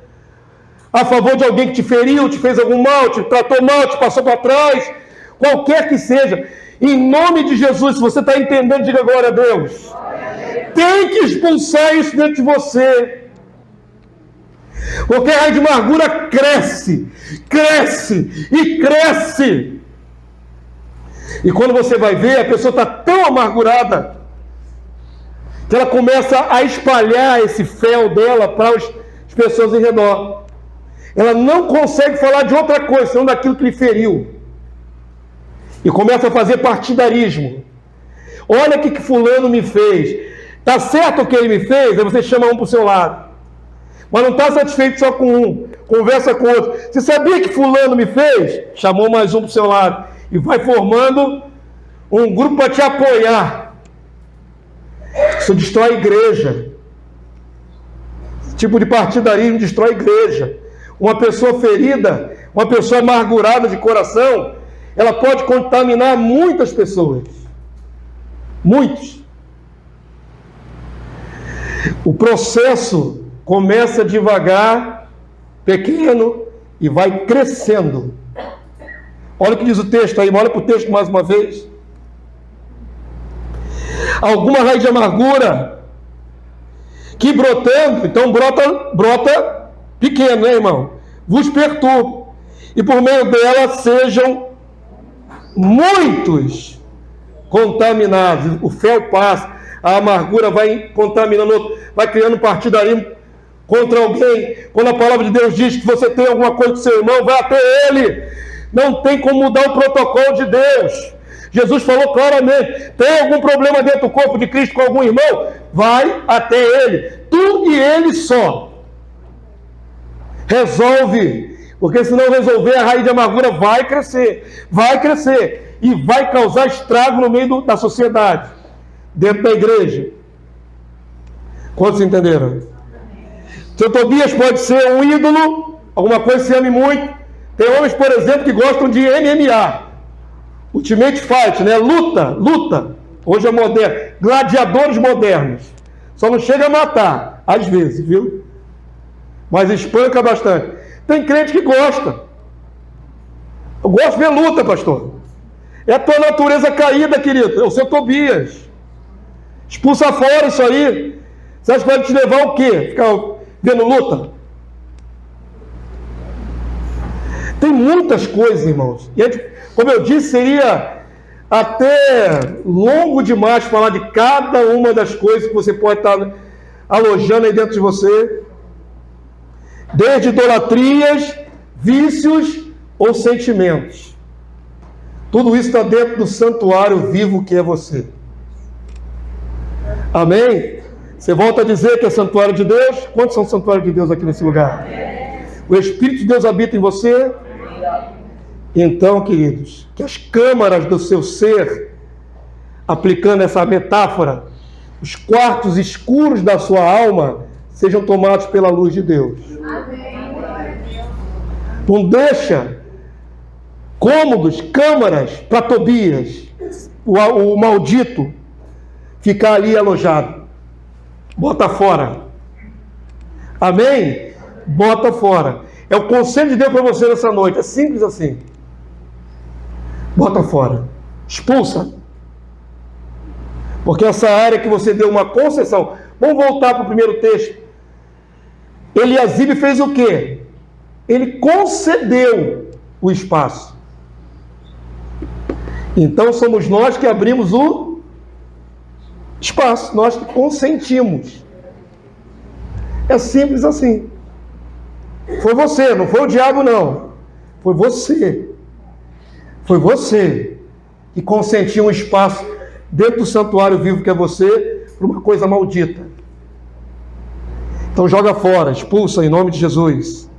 a favor de alguém que te feriu, te fez algum mal, te tratou mal, te passou para trás, qualquer que seja. Em nome de Jesus, se você está entendendo, diga glória a Deus. Tem que expulsar isso dentro de você. Porque a raiz de amargura cresce, cresce e cresce. E quando você vai ver, a pessoa está tão amargurada que ela começa a espalhar esse fel dela para as pessoas em redor. ela não consegue falar de outra coisa, senão daquilo que lhe feriu. E começa a fazer partidarismo. Olha o que fulano me fez. Está certo o que ele me fez? Aí você chama um para o seu lado. Mas não está satisfeito só com um. Conversa com outro. Você sabia que fulano me fez? Chamou mais um para o seu lado. E vai formando um grupo para te apoiar. Isso destrói a igreja. Esse tipo de partidarismo destrói a igreja. Uma pessoa ferida, uma pessoa amargurada de coração, ela pode contaminar muitas pessoas. Muitos. O processo começa devagar, pequeno, e vai crescendo. Olha o que diz o texto aí, olha para o texto mais uma vez. Alguma raiz de amargura que brotando, então brota pequeno, né, irmão? Vos perturbe. E por meio dela sejam muitos contaminados. O fel passa, a amargura vai contaminando outro, vai criando partidarismo contra alguém. Quando a palavra de Deus diz que você tem alguma coisa com seu irmão, vai até ele. Não tem como mudar o protocolo de Deus. Jesus falou claramente: tem algum problema dentro do corpo de Cristo com algum irmão? Vai até ele. Tu e ele só. Resolve. Porque se não resolver, a raiz de amargura vai crescer. Vai crescer. E vai causar estrago no meio da sociedade. Dentro da igreja. Quantos entenderam? Seu Tobias pode ser um ídolo, alguma coisa que se ame muito. Tem homens, por exemplo, que gostam de MMA. Ultimate Fight, né? Luta. Hoje é moderno. Gladiadores modernos. Só não chega a matar, às vezes, viu? Mas espanca bastante. Tem crente que gosta. Eu gosto de ver luta, pastor. É a tua natureza caída, querido. É o seu Tobias. Expulsa fora isso aí. Você acha que vai te levar o quê? Ficar vendo luta? Tem muitas coisas, irmãos. E como eu disse, seria até longo demais falar de cada uma das coisas que você pode estar alojando aí dentro de você. Desde idolatrias, vícios ou sentimentos. Tudo isso está dentro do santuário vivo que é você. Amém? Você volta a dizer que é santuário de Deus? Quantos são santuários de Deus aqui nesse lugar? O Espírito de Deus habita em você? Então, queridos, que as câmaras do seu ser, aplicando essa metáfora, os quartos escuros da sua alma, sejam tomados pela luz de Deus. Não deixa cômodos, câmaras para Tobias, o maldito, ficar ali alojado. Bota fora. Amém? Bota fora. É o conselho de Deus para você nessa noite. É simples assim. Bota fora. Expulsa. Porque essa área que você deu uma concessão. Vamos voltar para o primeiro texto. Eliasibe fez o quê? Ele concedeu o espaço. Então somos nós que abrimos o espaço. Nós que consentimos. É simples assim. Foi você, não foi o diabo não. Foi você. Foi você que consentiu um espaço dentro do santuário vivo que é você para uma coisa maldita. Então joga fora, expulsa em nome de Jesus.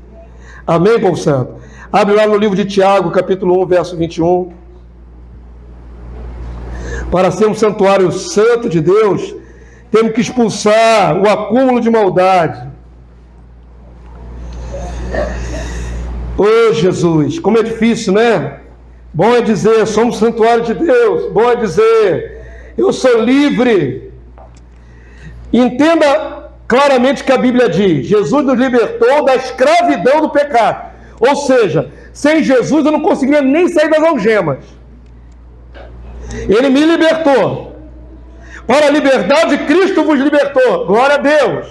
Amém, povo santo? Abre lá no livro de Tiago, capítulo 1, verso 21. Para ser um santuário santo de Deus, temos que expulsar o acúmulo de maldade. Ô Jesus, como é difícil, né? Bom é dizer, somos santuário de Deus. Bom é dizer, eu sou livre. Entenda claramente o que a Bíblia diz. Jesus nos libertou da escravidão do pecado. Ou seja, sem Jesus eu não conseguiria nem sair das algemas. Ele me libertou. Para a liberdade, Cristo vos libertou. Glória a Deus.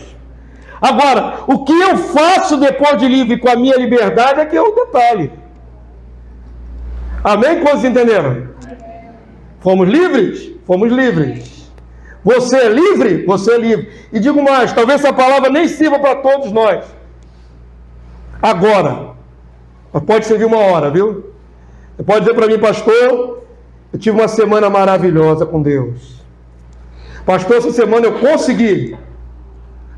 Agora, o que eu faço depois de livre com a minha liberdade é que é o detalhe. Amém? Quantos entenderam? Fomos livres? Fomos livres. Você é livre? Você é livre. E digo mais, talvez essa palavra nem sirva para todos nós. agora. Mas pode servir uma hora, viu? Você pode dizer para mim, pastor, eu tive uma semana maravilhosa com Deus. Pastor, essa semana eu consegui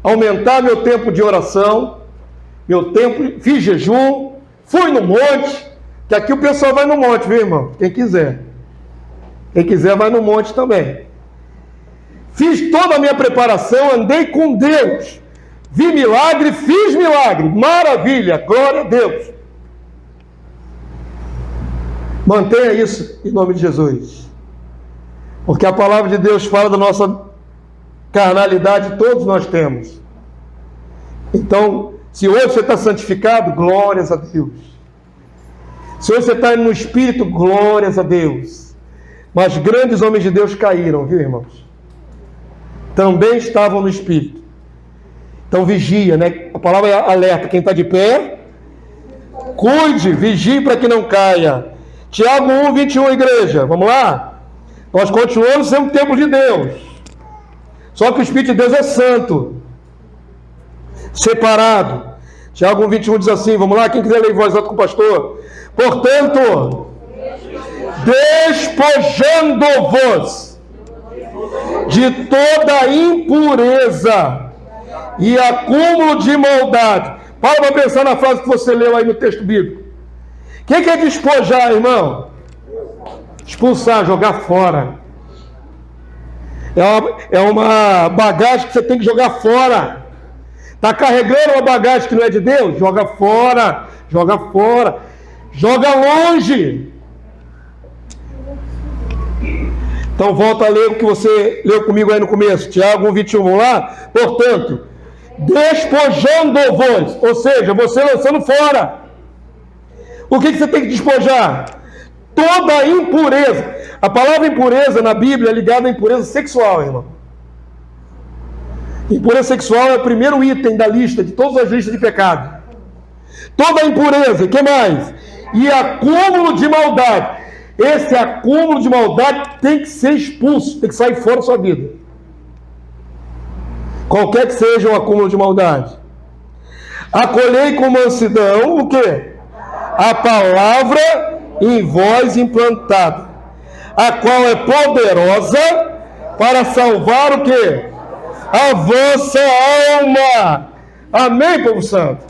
aumentar meu tempo de oração, meu tempo, fiz jejum, fui no monte, que aqui o pessoal vai no monte, viu, irmão? Quem quiser. Quem quiser vai no monte também. Fiz toda a minha preparação, andei com Deus. Vi milagre, fiz milagre. Maravilha, glória a Deus. Mantenha isso em nome de Jesus. Porque a palavra de Deus fala da nossa carnalidade, todos nós temos. Então, se hoje você está santificado, glórias a Deus. Se hoje você está no Espírito, glórias a Deus. Mas grandes homens de Deus caíram, viu, irmãos? Também estavam no Espírito. Então vigia, né? A palavra é alerta. Quem está de pé, cuide, vigie para que não caia. Tiago 1, 21, igreja. Vamos lá? Nós continuamos sendo templo de Deus. Só que o Espírito de Deus é santo. Separado. Tiago 1, 21 diz assim, vamos lá? Quem quiser ler em voz alta com o pastor. Portanto, despojando-vos de toda impureza e acúmulo de maldade. Para pensar na frase que você leu aí no texto bíblico. O que é despojar, irmão? Expulsar, jogar fora. É uma bagagem que você tem que jogar fora. Está carregando uma bagagem que não é de Deus? Joga fora, joga fora. Joga longe. Então volta a ler o que você leu comigo aí no começo. Tiago 1, 21, vamos lá? Portanto, despojando-vos, ou seja, você lançando fora. O que você tem que despojar? Toda a impureza. A palavra impureza na Bíblia é ligada à impureza sexual, irmão. Impureza sexual é o primeiro item da lista, de todas as listas de pecado. Toda a impureza, o que mais? E acúmulo de maldade. Esse acúmulo de maldade tem que ser expulso, tem que sair fora da sua vida. Qualquer que seja o acúmulo de maldade. Acolhei com mansidão o quê? A palavra em vós implantada, a qual é poderosa para salvar o quê? A vossa alma. Amém, povo santo?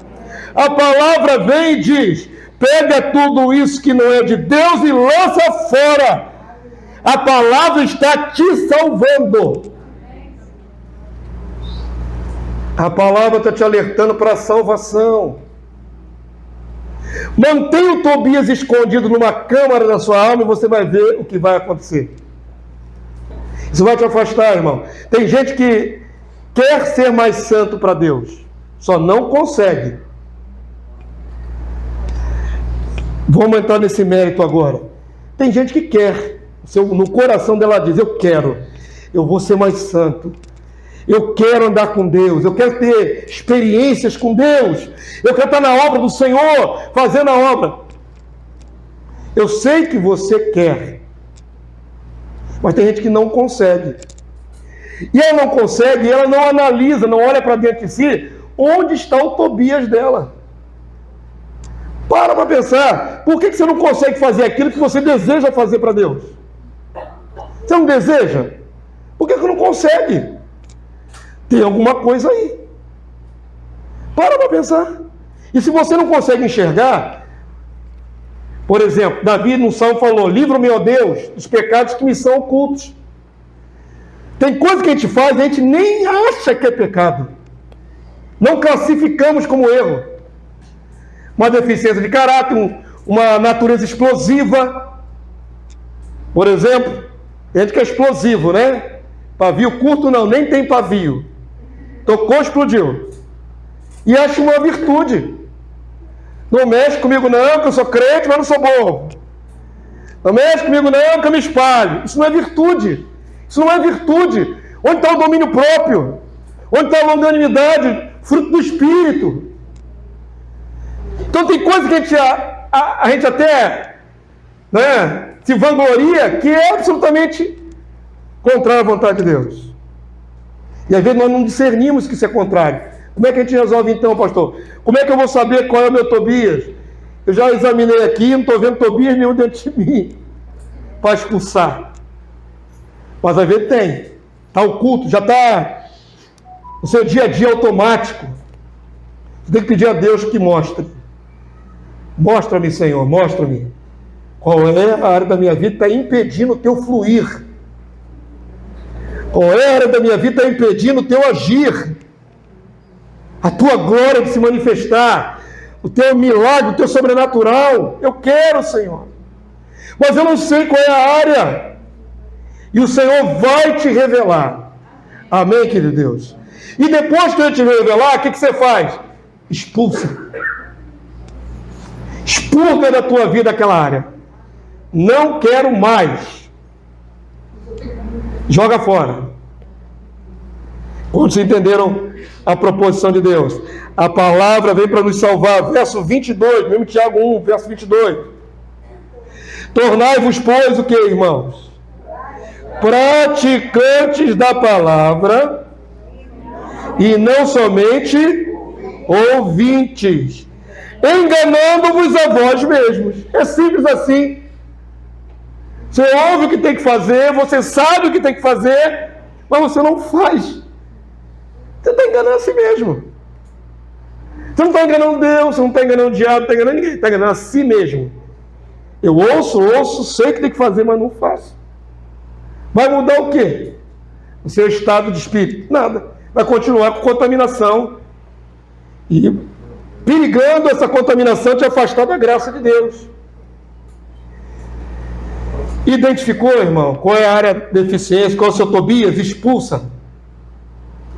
A palavra vem e diz: pega tudo isso que não é de Deus e lança fora. A palavra está te salvando. A palavra está te alertando para a salvação. Mantenha o Tobias escondido numa câmara da sua alma e você vai ver o que vai acontecer. Isso vai te afastar, irmão. Tem gente que quer ser mais santo para Deus, só não consegue. Vamos entrar nesse mérito agora. Tem gente que quer, no coração dela diz: eu quero, eu vou ser mais santo. Eu quero andar com Deus, eu quero ter experiências com Deus, eu quero estar na obra do Senhor, fazendo a obra. Eu sei que você quer, mas tem gente que não consegue. E ela não consegue, e ela não analisa, não olha para dentro de si, onde está o Tobias dela. Para pensar, por que você não consegue fazer aquilo que você deseja fazer para Deus? Você não deseja? Por que não consegue? Tem alguma coisa aí. Para pensar. E se você não consegue enxergar, por exemplo, Davi no Salmo falou: livra-me, ó Deus, dos pecados que me são ocultos. Tem coisa que a gente faz e a gente nem acha que é pecado. Não classificamos como erro. Uma deficiência de caráter, uma natureza explosiva. Por exemplo, tem gente que é explosivo, né? Pavio curto não, nem tem pavio. Tocou, explodiu. E acha uma virtude. Não mexe comigo não, que eu sou crente, mas não sou bom. Não mexe comigo não, que eu me espalho. Isso não é virtude. Isso não é virtude. Onde está o domínio próprio? Onde está a longanimidade? Fruto do Espírito. Então tem coisa que a gente até, né, se vangloria, que é absolutamente contrário à vontade de Deus. E às vezes nós não discernimos que isso é contrário. Como é que a gente resolve então, pastor? Como é que eu vou saber qual é o meu Tobias? Eu já examinei aqui, não estou vendo Tobias nenhum dentro de mim para expulsar. Mas às vezes tem. Está oculto, já está no seu dia a dia automático. Você tem que pedir a Deus que mostre. Mostra-me, Senhor, mostra-me. Qual é a área da minha vida que está impedindo o teu fluir? Qual é a área da minha vida que está impedindo o teu agir? A tua glória de se manifestar, o teu milagre, o teu sobrenatural. Eu quero, Senhor. Mas eu não sei qual é a área. E o Senhor vai te revelar. Amém, querido Deus? E depois que Ele te revelar, o que você faz? Expulsa. Expurga da tua vida aquela área. Não quero mais. Joga fora. Quantos entenderam a proposição de Deus? A palavra vem para nos salvar. Verso 22, mesmo Tiago 1, verso 22. Tornai-vos, pois, o que, irmãos? Praticantes da palavra e não somente ouvintes, enganando-vos a vós mesmos. É simples assim. Você ouve o que tem que fazer, você sabe o que tem que fazer, mas você não faz. Você está enganando a si mesmo. Você não está enganando Deus, você não está enganando o diabo, não está enganando ninguém, está enganando a si mesmo. Eu ouço, sei o que tem que fazer, mas não faço. Vai mudar o quê? O seu estado de espírito? Nada. Vai continuar com contaminação e perigando essa contaminação te afastar da graça de Deus. Identificou, irmão, qual é a área de deficiência, qual é o seu Tobias? Expulsa.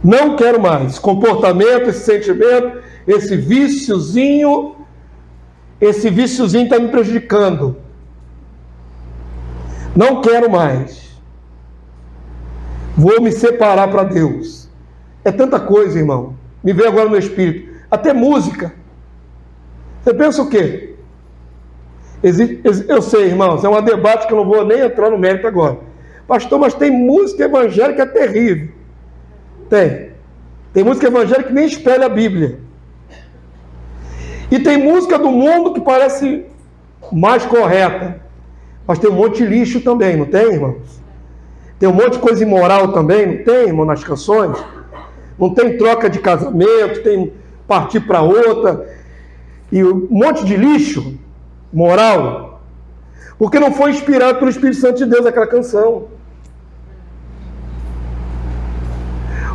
Não quero mais. Esse comportamento, esse sentimento, esse viciozinho está me prejudicando. Não quero mais. Vou me separar para Deus. É tanta coisa, irmão. Me veio agora no espírito. Até música. Você pensa o quê? Eu sei, irmãos, é um debate que eu não vou nem entrar no mérito agora. Pastor, mas tem música evangélica terrível. Tem música evangélica que nem espelha a Bíblia. E tem música do mundo que parece mais correta. Mas tem um monte de lixo também, não tem, irmãos? Tem um monte de coisa imoral também, não tem, irmão, nas canções? Não tem troca de casamento, tem partir para outra. E um monte de lixo moral. Porque não foi inspirado pelo Espírito Santo de Deus aquela canção.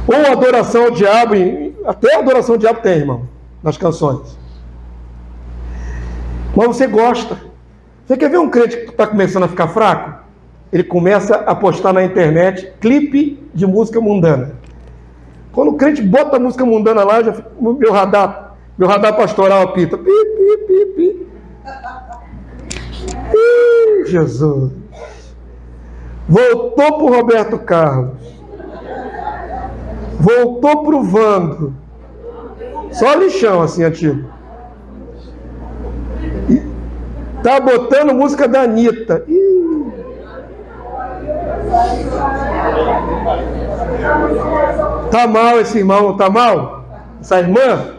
Ou adoração ao diabo, até adoração ao diabo tem, irmão, nas canções. Mas você gosta. Você quer ver um crente que está começando a ficar fraco? Ele começa a postar na internet clipe de música mundana. Quando o crente bota a música mundana lá, já fica, meu radar pastoral apita. Pi, pi, pi, pi. Ih, Jesus. Voltou para o Roberto Carlos. Voltou para o Vando. Só lixão assim, antigo. Tá botando música da Anitta. Tá mal esse irmão, tá mal? Essa irmã?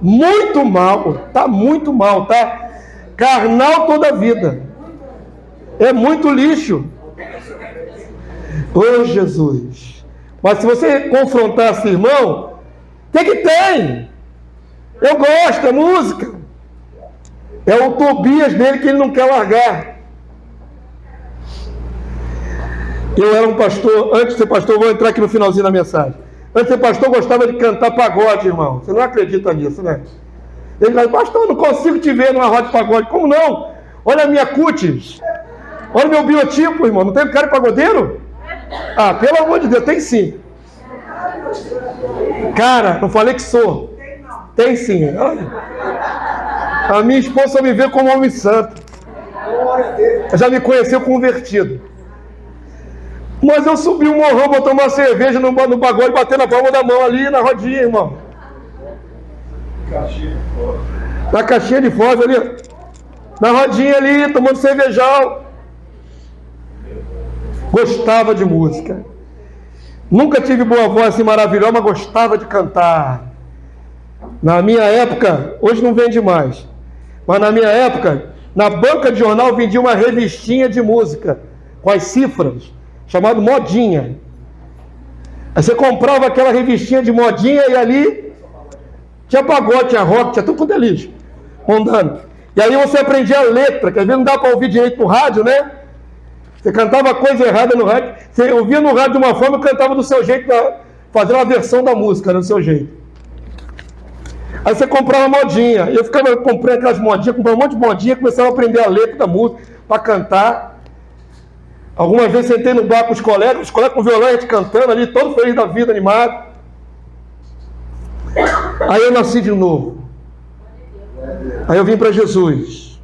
Muito mal. Tá muito mal, tá? Carnal toda a vida. É muito lixo. Ô Jesus. Mas se você confrontar esse irmão, o que tem? Eu gosto, é música. É o Tobias dele que ele não quer largar. Eu era um pastor, antes de ser pastor, vou entrar aqui no finalzinho da mensagem. Antes de ser pastor, gostava de cantar pagode, irmão. Você não acredita nisso, né? Ele falou, pastor, eu não consigo te ver numa roda de pagode. Como não? Olha a minha cutis. Olha o meu biotipo, irmão. Não tem cara de pagodeiro? Ah, pelo amor de Deus, tem sim. Cara, não falei que sou. Tem sim. Olha. A minha esposa me vê como homem santo. Já me conheceu convertido. Mas eu subi um morrão para tomar cerveja no pagode, bater na palma da mão ali na rodinha, irmão. Na caixinha de fósforo ali. Na rodinha ali, tomando cervejal. Gostava de música. Nunca tive boa voz assim maravilhosa, mas gostava de cantar. Na minha época, hoje não vende mais, mas na minha época, na banca de jornal vendia uma revistinha de música, com as cifras, chamado Modinha. Aí você comprava aquela revistinha de modinha e ali tinha pagode, tinha rock, tinha tudo quanto é lixo, rondando. E aí você aprendia a letra, que às vezes não dá para ouvir direito no rádio, né? Você cantava coisa errada no rádio, você ouvia no rádio de uma forma e cantava do seu jeito, fazendo uma versão da música, do seu jeito. Aí você comprava modinha, eu ficava comprando aquelas modinhas, comprava um monte de modinha, começava a aprender a letra da música, para cantar. Algumas vezes sentei no bar com os colegas com violão, a gente cantando ali, todo feliz da vida, animado. Aí eu nasci de novo. Aí eu vim para Jesus.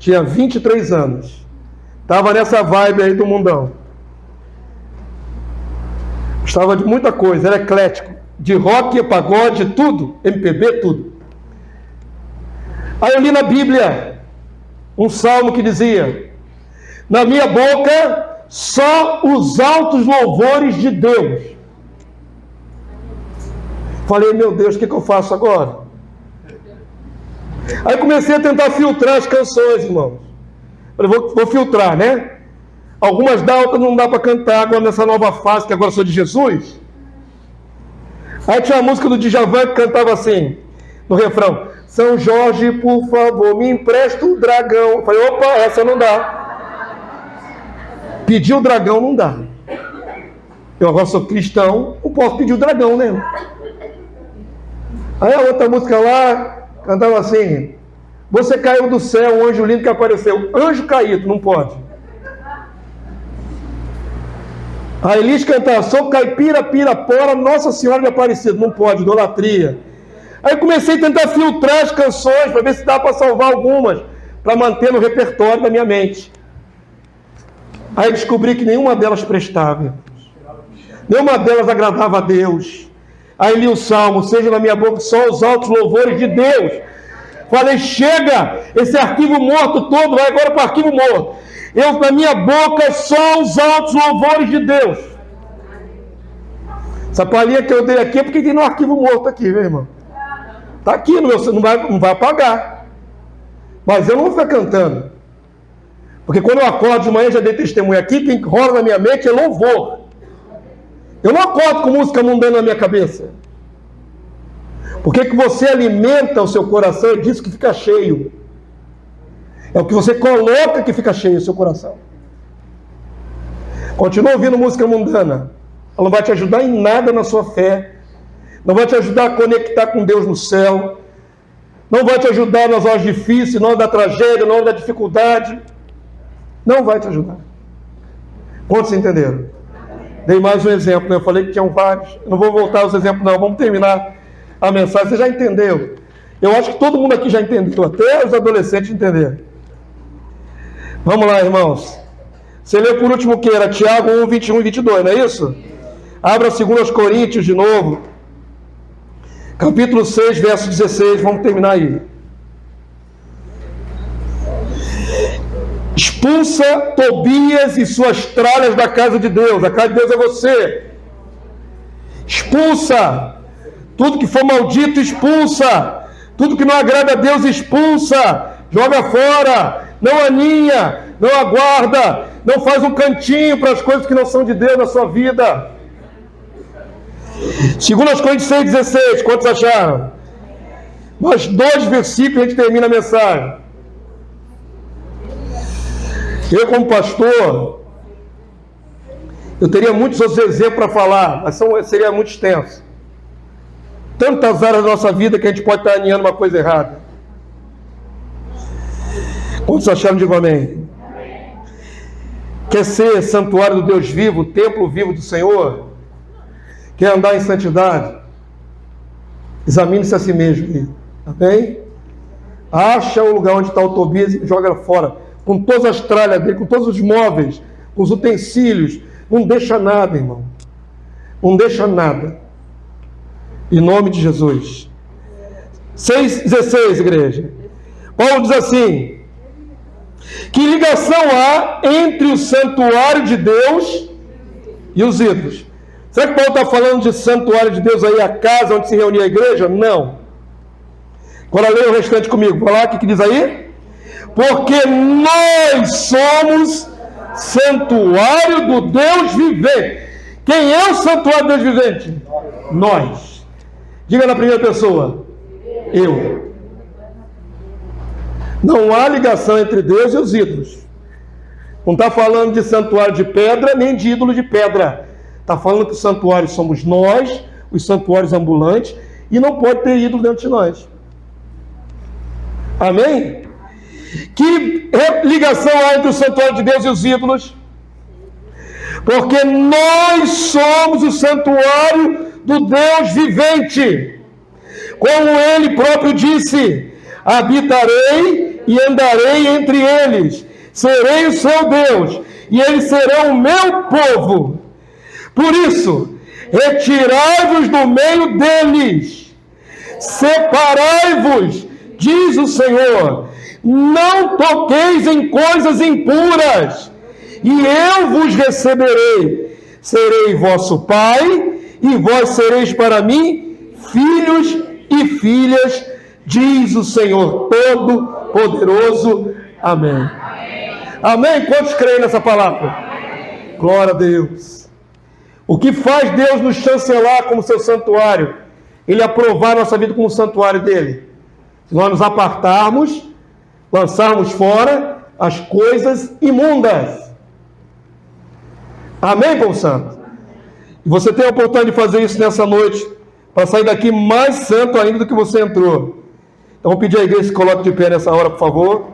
Tinha 23 anos. Estava nessa vibe aí do mundão. Gostava de muita coisa, era eclético. De rock, pagode, tudo. MPB, tudo. Aí eu li na Bíblia um salmo que dizia: na minha boca só os altos louvores de Deus. Falei, meu Deus, o que eu faço agora? Aí comecei a tentar filtrar as canções, irmãos. Falei, vou filtrar, né? Algumas dá, outras não dá para cantar agora nessa nova fase, que agora sou de Jesus. Aí tinha a música do Djavan que cantava assim, no refrão: São Jorge, por favor, me empresta o dragão. Eu falei, opa, essa não dá. Pedir o dragão não dá. Eu agora sou cristão, não posso pedir o dragão, né? Aí a outra música lá cantava assim: você caiu do céu, um anjo lindo que apareceu. Anjo caído, não pode. A Elis cantava: sou caipira, pirapora, Nossa Senhora de Aparecida. Não pode, idolatria. Aí comecei a tentar filtrar as canções para ver se dá para salvar algumas, para manter no repertório da minha mente. Aí descobri que nenhuma delas prestava. Nenhuma delas agradava a Deus. Aí li o Salmo: seja na minha boca só os altos louvores de Deus. Falei, chega, esse arquivo morto todo, vai agora para o arquivo morto. Eu, na minha boca, só os altos louvores de Deus. Essa palhinha que eu dei aqui é porque tem no arquivo morto aqui, meu irmão. Está aqui, no meu, não vai apagar. Mas eu não vou ficar cantando. Porque quando eu acordo de manhã, já dei testemunho aqui, quem rola na minha mente é louvor. Eu não acordo com música mundana na minha cabeça. Porque que você alimenta o seu coração, é disso que fica cheio. É o que você coloca que fica cheio o seu coração. Continua ouvindo música mundana. Ela não vai te ajudar em nada na sua fé. Não vai te ajudar a conectar com Deus no céu. Não vai te ajudar nas horas difíceis, na hora da tragédia, na hora da dificuldade. Não vai te ajudar. Quantos entenderam? Dei mais um exemplo, né? Eu falei que tinham vários. Eu não vou voltar aos exemplos, não. Vamos terminar a mensagem. Você já entendeu? Eu acho que todo mundo aqui já entendeu. Até os adolescentes entenderam. Vamos lá, irmãos. Você leu por último o que? Era Tiago 1, 21 e 22, não é isso? Abra 2 Coríntios de novo. Capítulo 6, verso 16. Vamos terminar aí. Expulsa Tobias e suas tralhas da casa de Deus. A casa de Deus é você. Expulsa. Tudo que for maldito, expulsa. Tudo que não agrada a Deus, expulsa. Joga fora. Não aninha. Não aguarda. Não faz um cantinho para as coisas que não são de Deus na sua vida. 2 Coríntios 6,16. Quantos acharam? Mais 2 versículos e a gente termina a mensagem. Eu, como pastor, eu teria muitos outros exemplos para falar, mas seria muito extenso. Tantas áreas da nossa vida que a gente pode estar aninhando uma coisa errada. Quantos acharam? Digo amém. Quer ser santuário do Deus vivo, templo vivo do Senhor? Quer andar em santidade? Examine-se a si mesmo. Amém? Acha o lugar onde está o Tobias e joga fora. Com todas as tralhas dele, com todos os móveis, com os utensílios. Não deixa nada, irmão. Não deixa nada. Em nome de Jesus. 6,16, igreja. Paulo diz assim: que ligação há entre o santuário de Deus e os ídolos? Será que Paulo está falando de santuário de Deus aí, a casa onde se reunia a igreja? Não. Agora leia o restante comigo. Vou lá, o que diz aí? Porque nós somos santuário do Deus vivente. Quem é o santuário do Deus vivente? Nós. Diga na primeira pessoa. Eu. Não há ligação entre Deus e os ídolos. Não está falando de santuário de pedra, nem de ídolo de pedra. Está falando que o santuário somos nós, os santuários ambulantes, e não pode ter ídolo dentro de nós. Amém? Que ligação há entre o santuário de Deus e os ídolos? Porque nós somos o santuário do Deus vivente. Como ele próprio disse: habitarei e andarei entre eles, serei o seu Deus, e eles serão o meu povo. Por isso, retirai-vos do meio deles, separai-vos, diz o Senhor, não toqueis em coisas impuras, e eu vos receberei, serei vosso pai, e vós sereis para mim filhos e filhas, diz o Senhor Todo-Poderoso. Amém. Amém? Quantos creem nessa palavra? Glória a Deus. O que faz Deus nos chancelar como seu santuário? Ele aprovar nossa vida como santuário dele. Se nós nos apartarmos, lançarmos fora as coisas imundas. Amém, povo santo? E você tem a oportunidade de fazer isso nessa noite, para sair daqui mais santo ainda do que você entrou. Então vou pedir à igreja que se coloque de pé nessa hora, por favor.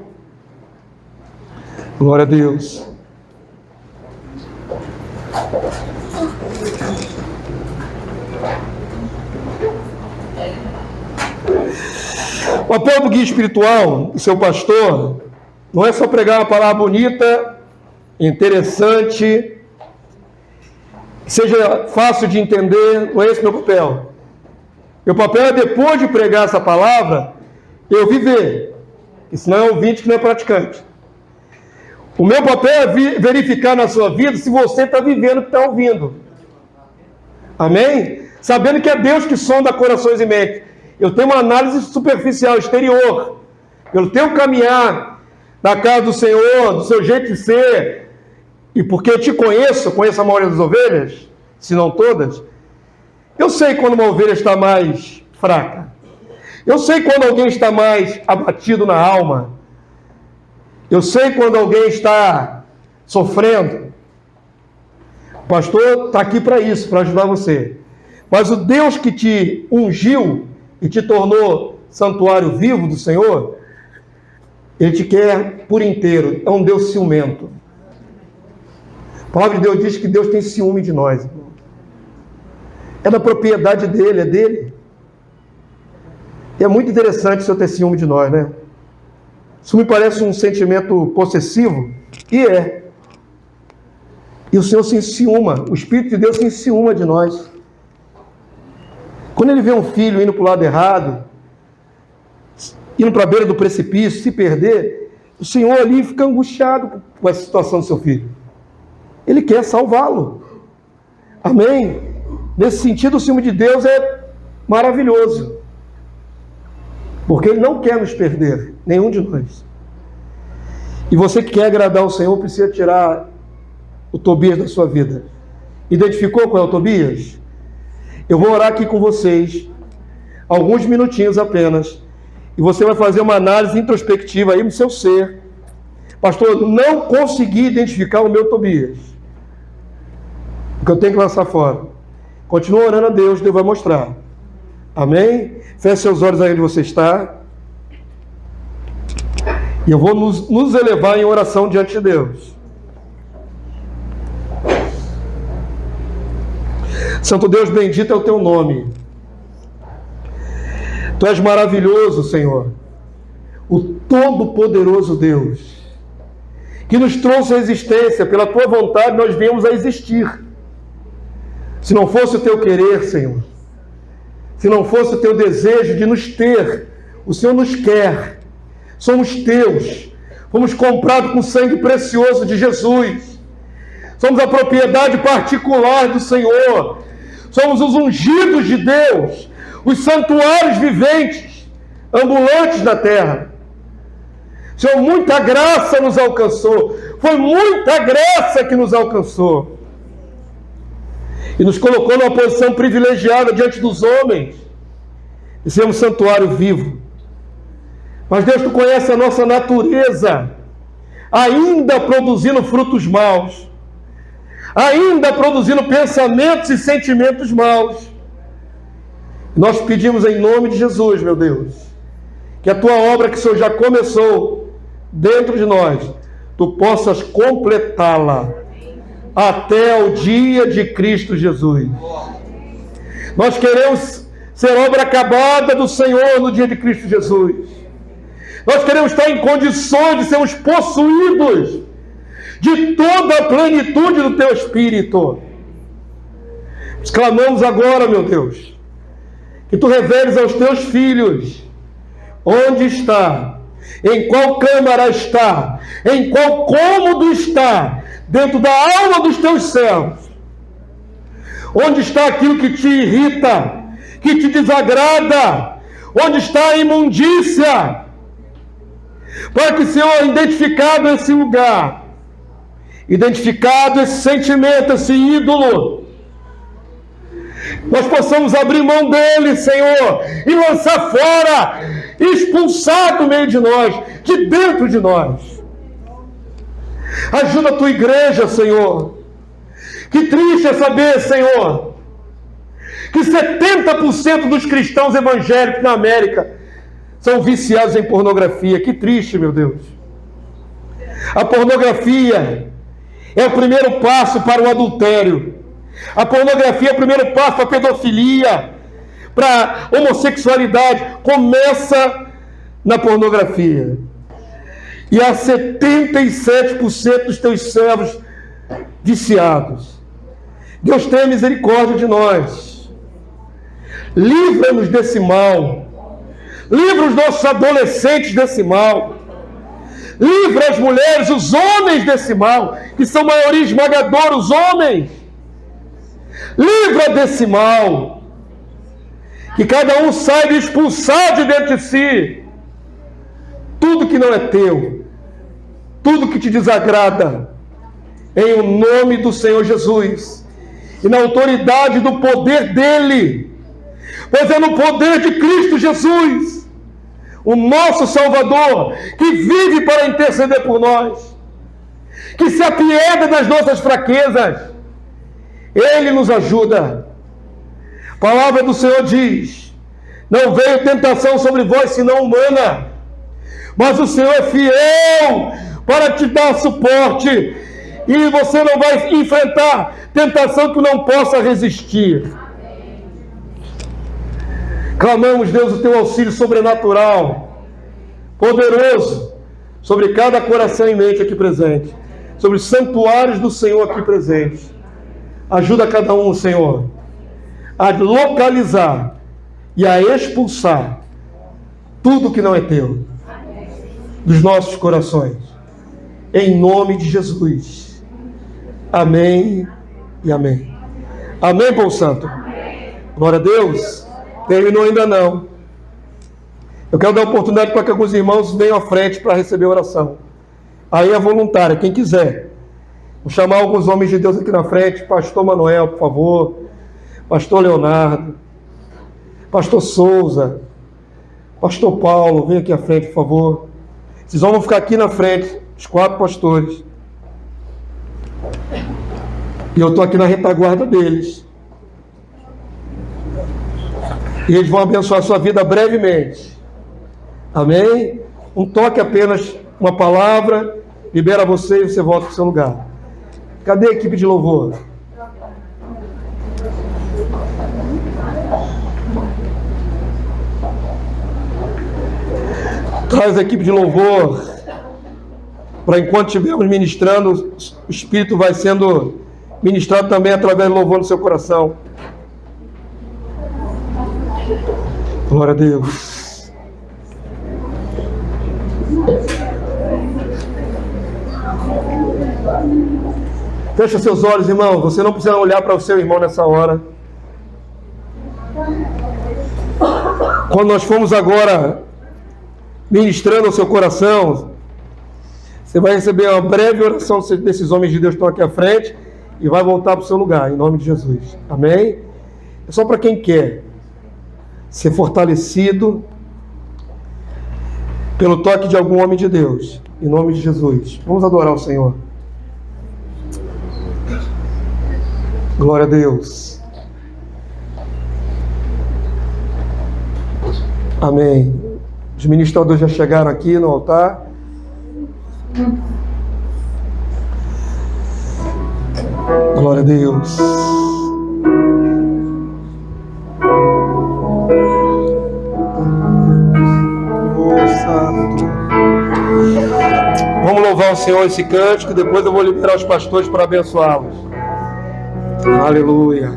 Glória a Deus. O papel do guia espiritual e seu pastor não é só pregar uma palavra bonita, interessante, seja fácil de entender. Não é esse meu papel. Meu papel é, depois de pregar essa palavra, eu viver. Porque senão é ouvinte que não é praticante. O meu papel é verificar na sua vida se você está vivendo o que está ouvindo. Amém? Sabendo que é Deus que sonda corações e mentes. Eu tenho uma análise superficial, exterior. Pelo teu caminhar na casa do Senhor, do seu jeito de ser, e porque eu te conheço a maioria das ovelhas, se não todas, eu sei quando uma ovelha está mais fraca. Eu sei quando alguém está mais abatido na alma. Eu sei quando alguém está sofrendo. O pastor está aqui para isso, para ajudar você. Mas o Deus que te ungiu e te tornou santuário vivo do Senhor, Ele te quer por inteiro. É um Deus ciumento. A palavra de Deus diz que Deus tem ciúme de nós. É da propriedade dele, é dele. E é muito interessante o Senhor ter ciúme de nós, né? Isso me parece um sentimento possessivo, e é. E o Senhor se enciuma, o Espírito de Deus se enciuma de nós. Quando Ele vê um filho indo para o lado errado, indo para a beira do precipício, se perder, o Senhor ali fica angustiado com essa situação do seu filho. Ele quer salvá-lo. Amém? Nesse sentido, o ciúme de Deus é maravilhoso. Porque Ele não quer nos perder, nenhum de nós. E você que quer agradar o Senhor, precisa tirar o Tobias da sua vida. Identificou qual é o Tobias? Eu vou orar aqui com vocês, alguns minutinhos apenas, e você vai fazer uma análise introspectiva aí no seu ser. Pastor, não consegui identificar o meu Tobias, porque eu tenho que lançar fora. Continua orando a Deus, Deus vai mostrar. Amém? Feche seus olhos aí onde você está. E eu vou nos elevar em oração diante de Deus. Santo Deus, bendito é o teu nome. Tu és maravilhoso, Senhor. O Todo-Poderoso Deus, que nos trouxe a existência. Pela tua vontade nós viemos a existir. Se não fosse o teu querer, Senhor, se não fosse o teu desejo de nos ter, o Senhor nos quer. Somos teus. Fomos comprados com sangue precioso de Jesus. Somos a propriedade particular do Senhor. Somos os ungidos de Deus, os santuários viventes. ambulantes na terra. Senhor, muita graça nos alcançou. Foi muita graça que nos alcançou. E nos colocou numa posição privilegiada diante dos homens. E sermos santuário vivo. Mas Deus, Tu conhece a nossa natureza, ainda produzindo frutos maus, ainda produzindo pensamentos e sentimentos maus. Nós pedimos em nome de Jesus, meu Deus, que a Tua obra que o Senhor já começou dentro de nós, Tu possas completá-la até o dia de Cristo Jesus. Nós queremos ser obra acabada do Senhor no dia de Cristo Jesus. Nós queremos estar em condições de sermos possuídos de toda a plenitude do Teu Espírito. Clamamos agora, meu Deus, que Tu reveles aos Teus filhos onde está, em qual câmara está, em qual cômodo está, dentro da alma dos Teus servos. Onde está aquilo que Te irrita, que Te desagrada? Onde está a imundícia? Para que o Senhor, identificado esse lugar, identificado esse sentimento, esse ídolo, nós possamos abrir mão dele, Senhor, e lançar fora, expulsar do meio de nós, de dentro de nós. Ajuda a Tua igreja, Senhor. Que triste é saber, Senhor, que 70% dos cristãos evangélicos na América são viciados em pornografia. Que triste, meu Deus. A pornografia é o primeiro passo para o adultério. A pornografia é o primeiro passo para a pedofilia, para a homossexualidade. Começa na pornografia. E há 77% dos Teus servos viciados. Deus, tenha misericórdia de nós. Livra-nos desse mal. Livra os nossos adolescentes desse mal. Livra as mulheres, os homens desse mal, que são maioria esmagadora, os homens. Livra desse mal. Que cada um saiba expulsar de dentro de si tudo que não é Teu, tudo que Te desagrada, em o nome do Senhor Jesus, e na autoridade do poder dEle, pois é no poder de Cristo Jesus, o nosso Salvador, que vive para interceder por nós, que se apieda das nossas fraquezas. Ele nos ajuda. A palavra do Senhor diz: não veio tentação sobre vós senão humana, mas o Senhor é fiel para te dar suporte, e você não vai enfrentar tentação que não possa resistir. Clamamos, Deus, o Teu auxílio sobrenatural, poderoso, sobre cada coração e mente aqui presente, sobre os santuários do Senhor aqui presentes. Ajuda cada um, Senhor, a localizar e a expulsar tudo que não é Teu dos nossos corações, em nome de Jesus. Amém e amém. Amém, povo santo. Glória a Deus. Terminou ainda não. Eu quero dar oportunidade para que alguns irmãos venham à frente para receber a oração. Aí é voluntária, quem quiser. Vou chamar alguns homens de Deus aqui na frente. Pastor Manuel, por favor. Pastor Leonardo. Pastor Souza. Pastor Paulo, vem aqui à frente, por favor. Esses homens vão ficar aqui na frente, os 4 pastores. E eu estou aqui na retaguarda deles. E eles vão abençoar a sua vida brevemente. Amém? Um toque apenas, uma palavra, libera você e você volta para o seu lugar. Cadê a equipe de louvor? Traz a equipe de louvor, para enquanto estivermos ministrando, o Espírito vai sendo ministrado também através do louvor no seu coração. Glória a Deus. Fecha seus olhos, irmão. Você não precisa olhar para o seu irmão nessa hora. Quando nós fomos agora ministrando ao seu coração. Você vai receber uma breve oração desses homens de Deus que estão aqui à frente e vai voltar para o seu lugar, em nome de Jesus. Amém? É só para quem quer ser fortalecido pelo toque de algum homem de Deus, em nome de Jesus. Vamos adorar o Senhor. Glória a Deus. Amém. Os ministradores já chegaram aqui no altar. Glória a Deus. Oh, Santo. Vamos louvar o Senhor esse cântico e depois eu vou liberar os pastores para abençoá-los. Aleluia.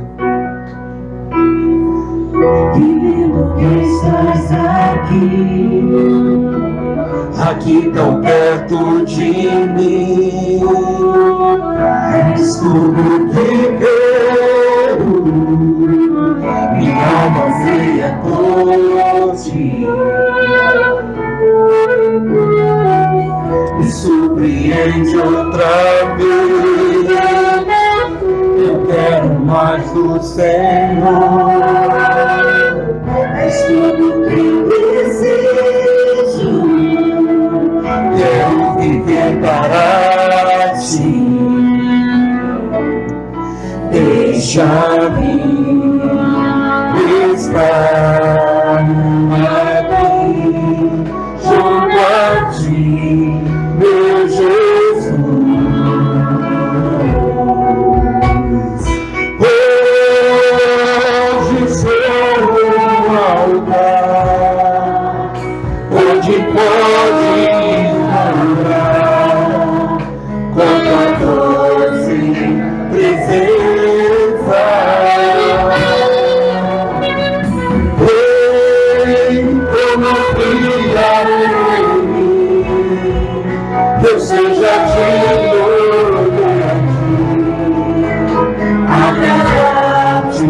Divino que estás aqui tão perto de mim, és tudo que quero, minha alma anseia por ti, me surpreende outra vez, eu quero mais do Senhor, és tudo que preciso, quero viver para ti, deixa-me estar aqui, junto a ti, meu Jesus. Hoje sou um altar onde pode morar com tua doce presença. Eu não queria que eu seja digno agradar-te,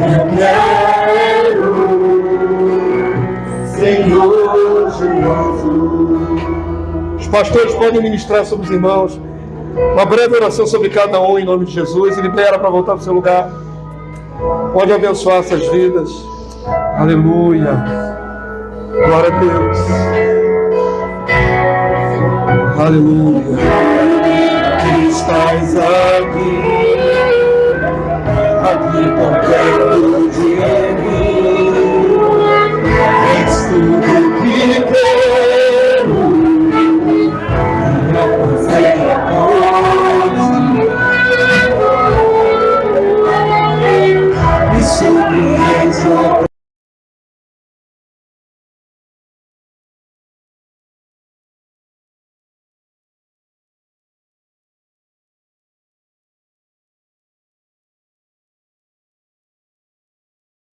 eu quero, Senhor Jesus. Os pastores podem ministrar sobre os irmãos. Uma breve oração sobre cada um em nome de Jesus. E libera para voltar para o seu lugar. Pode abençoar essas vidas. Aleluia. Glória a Deus. Aleluia. Que estás aqui tão perto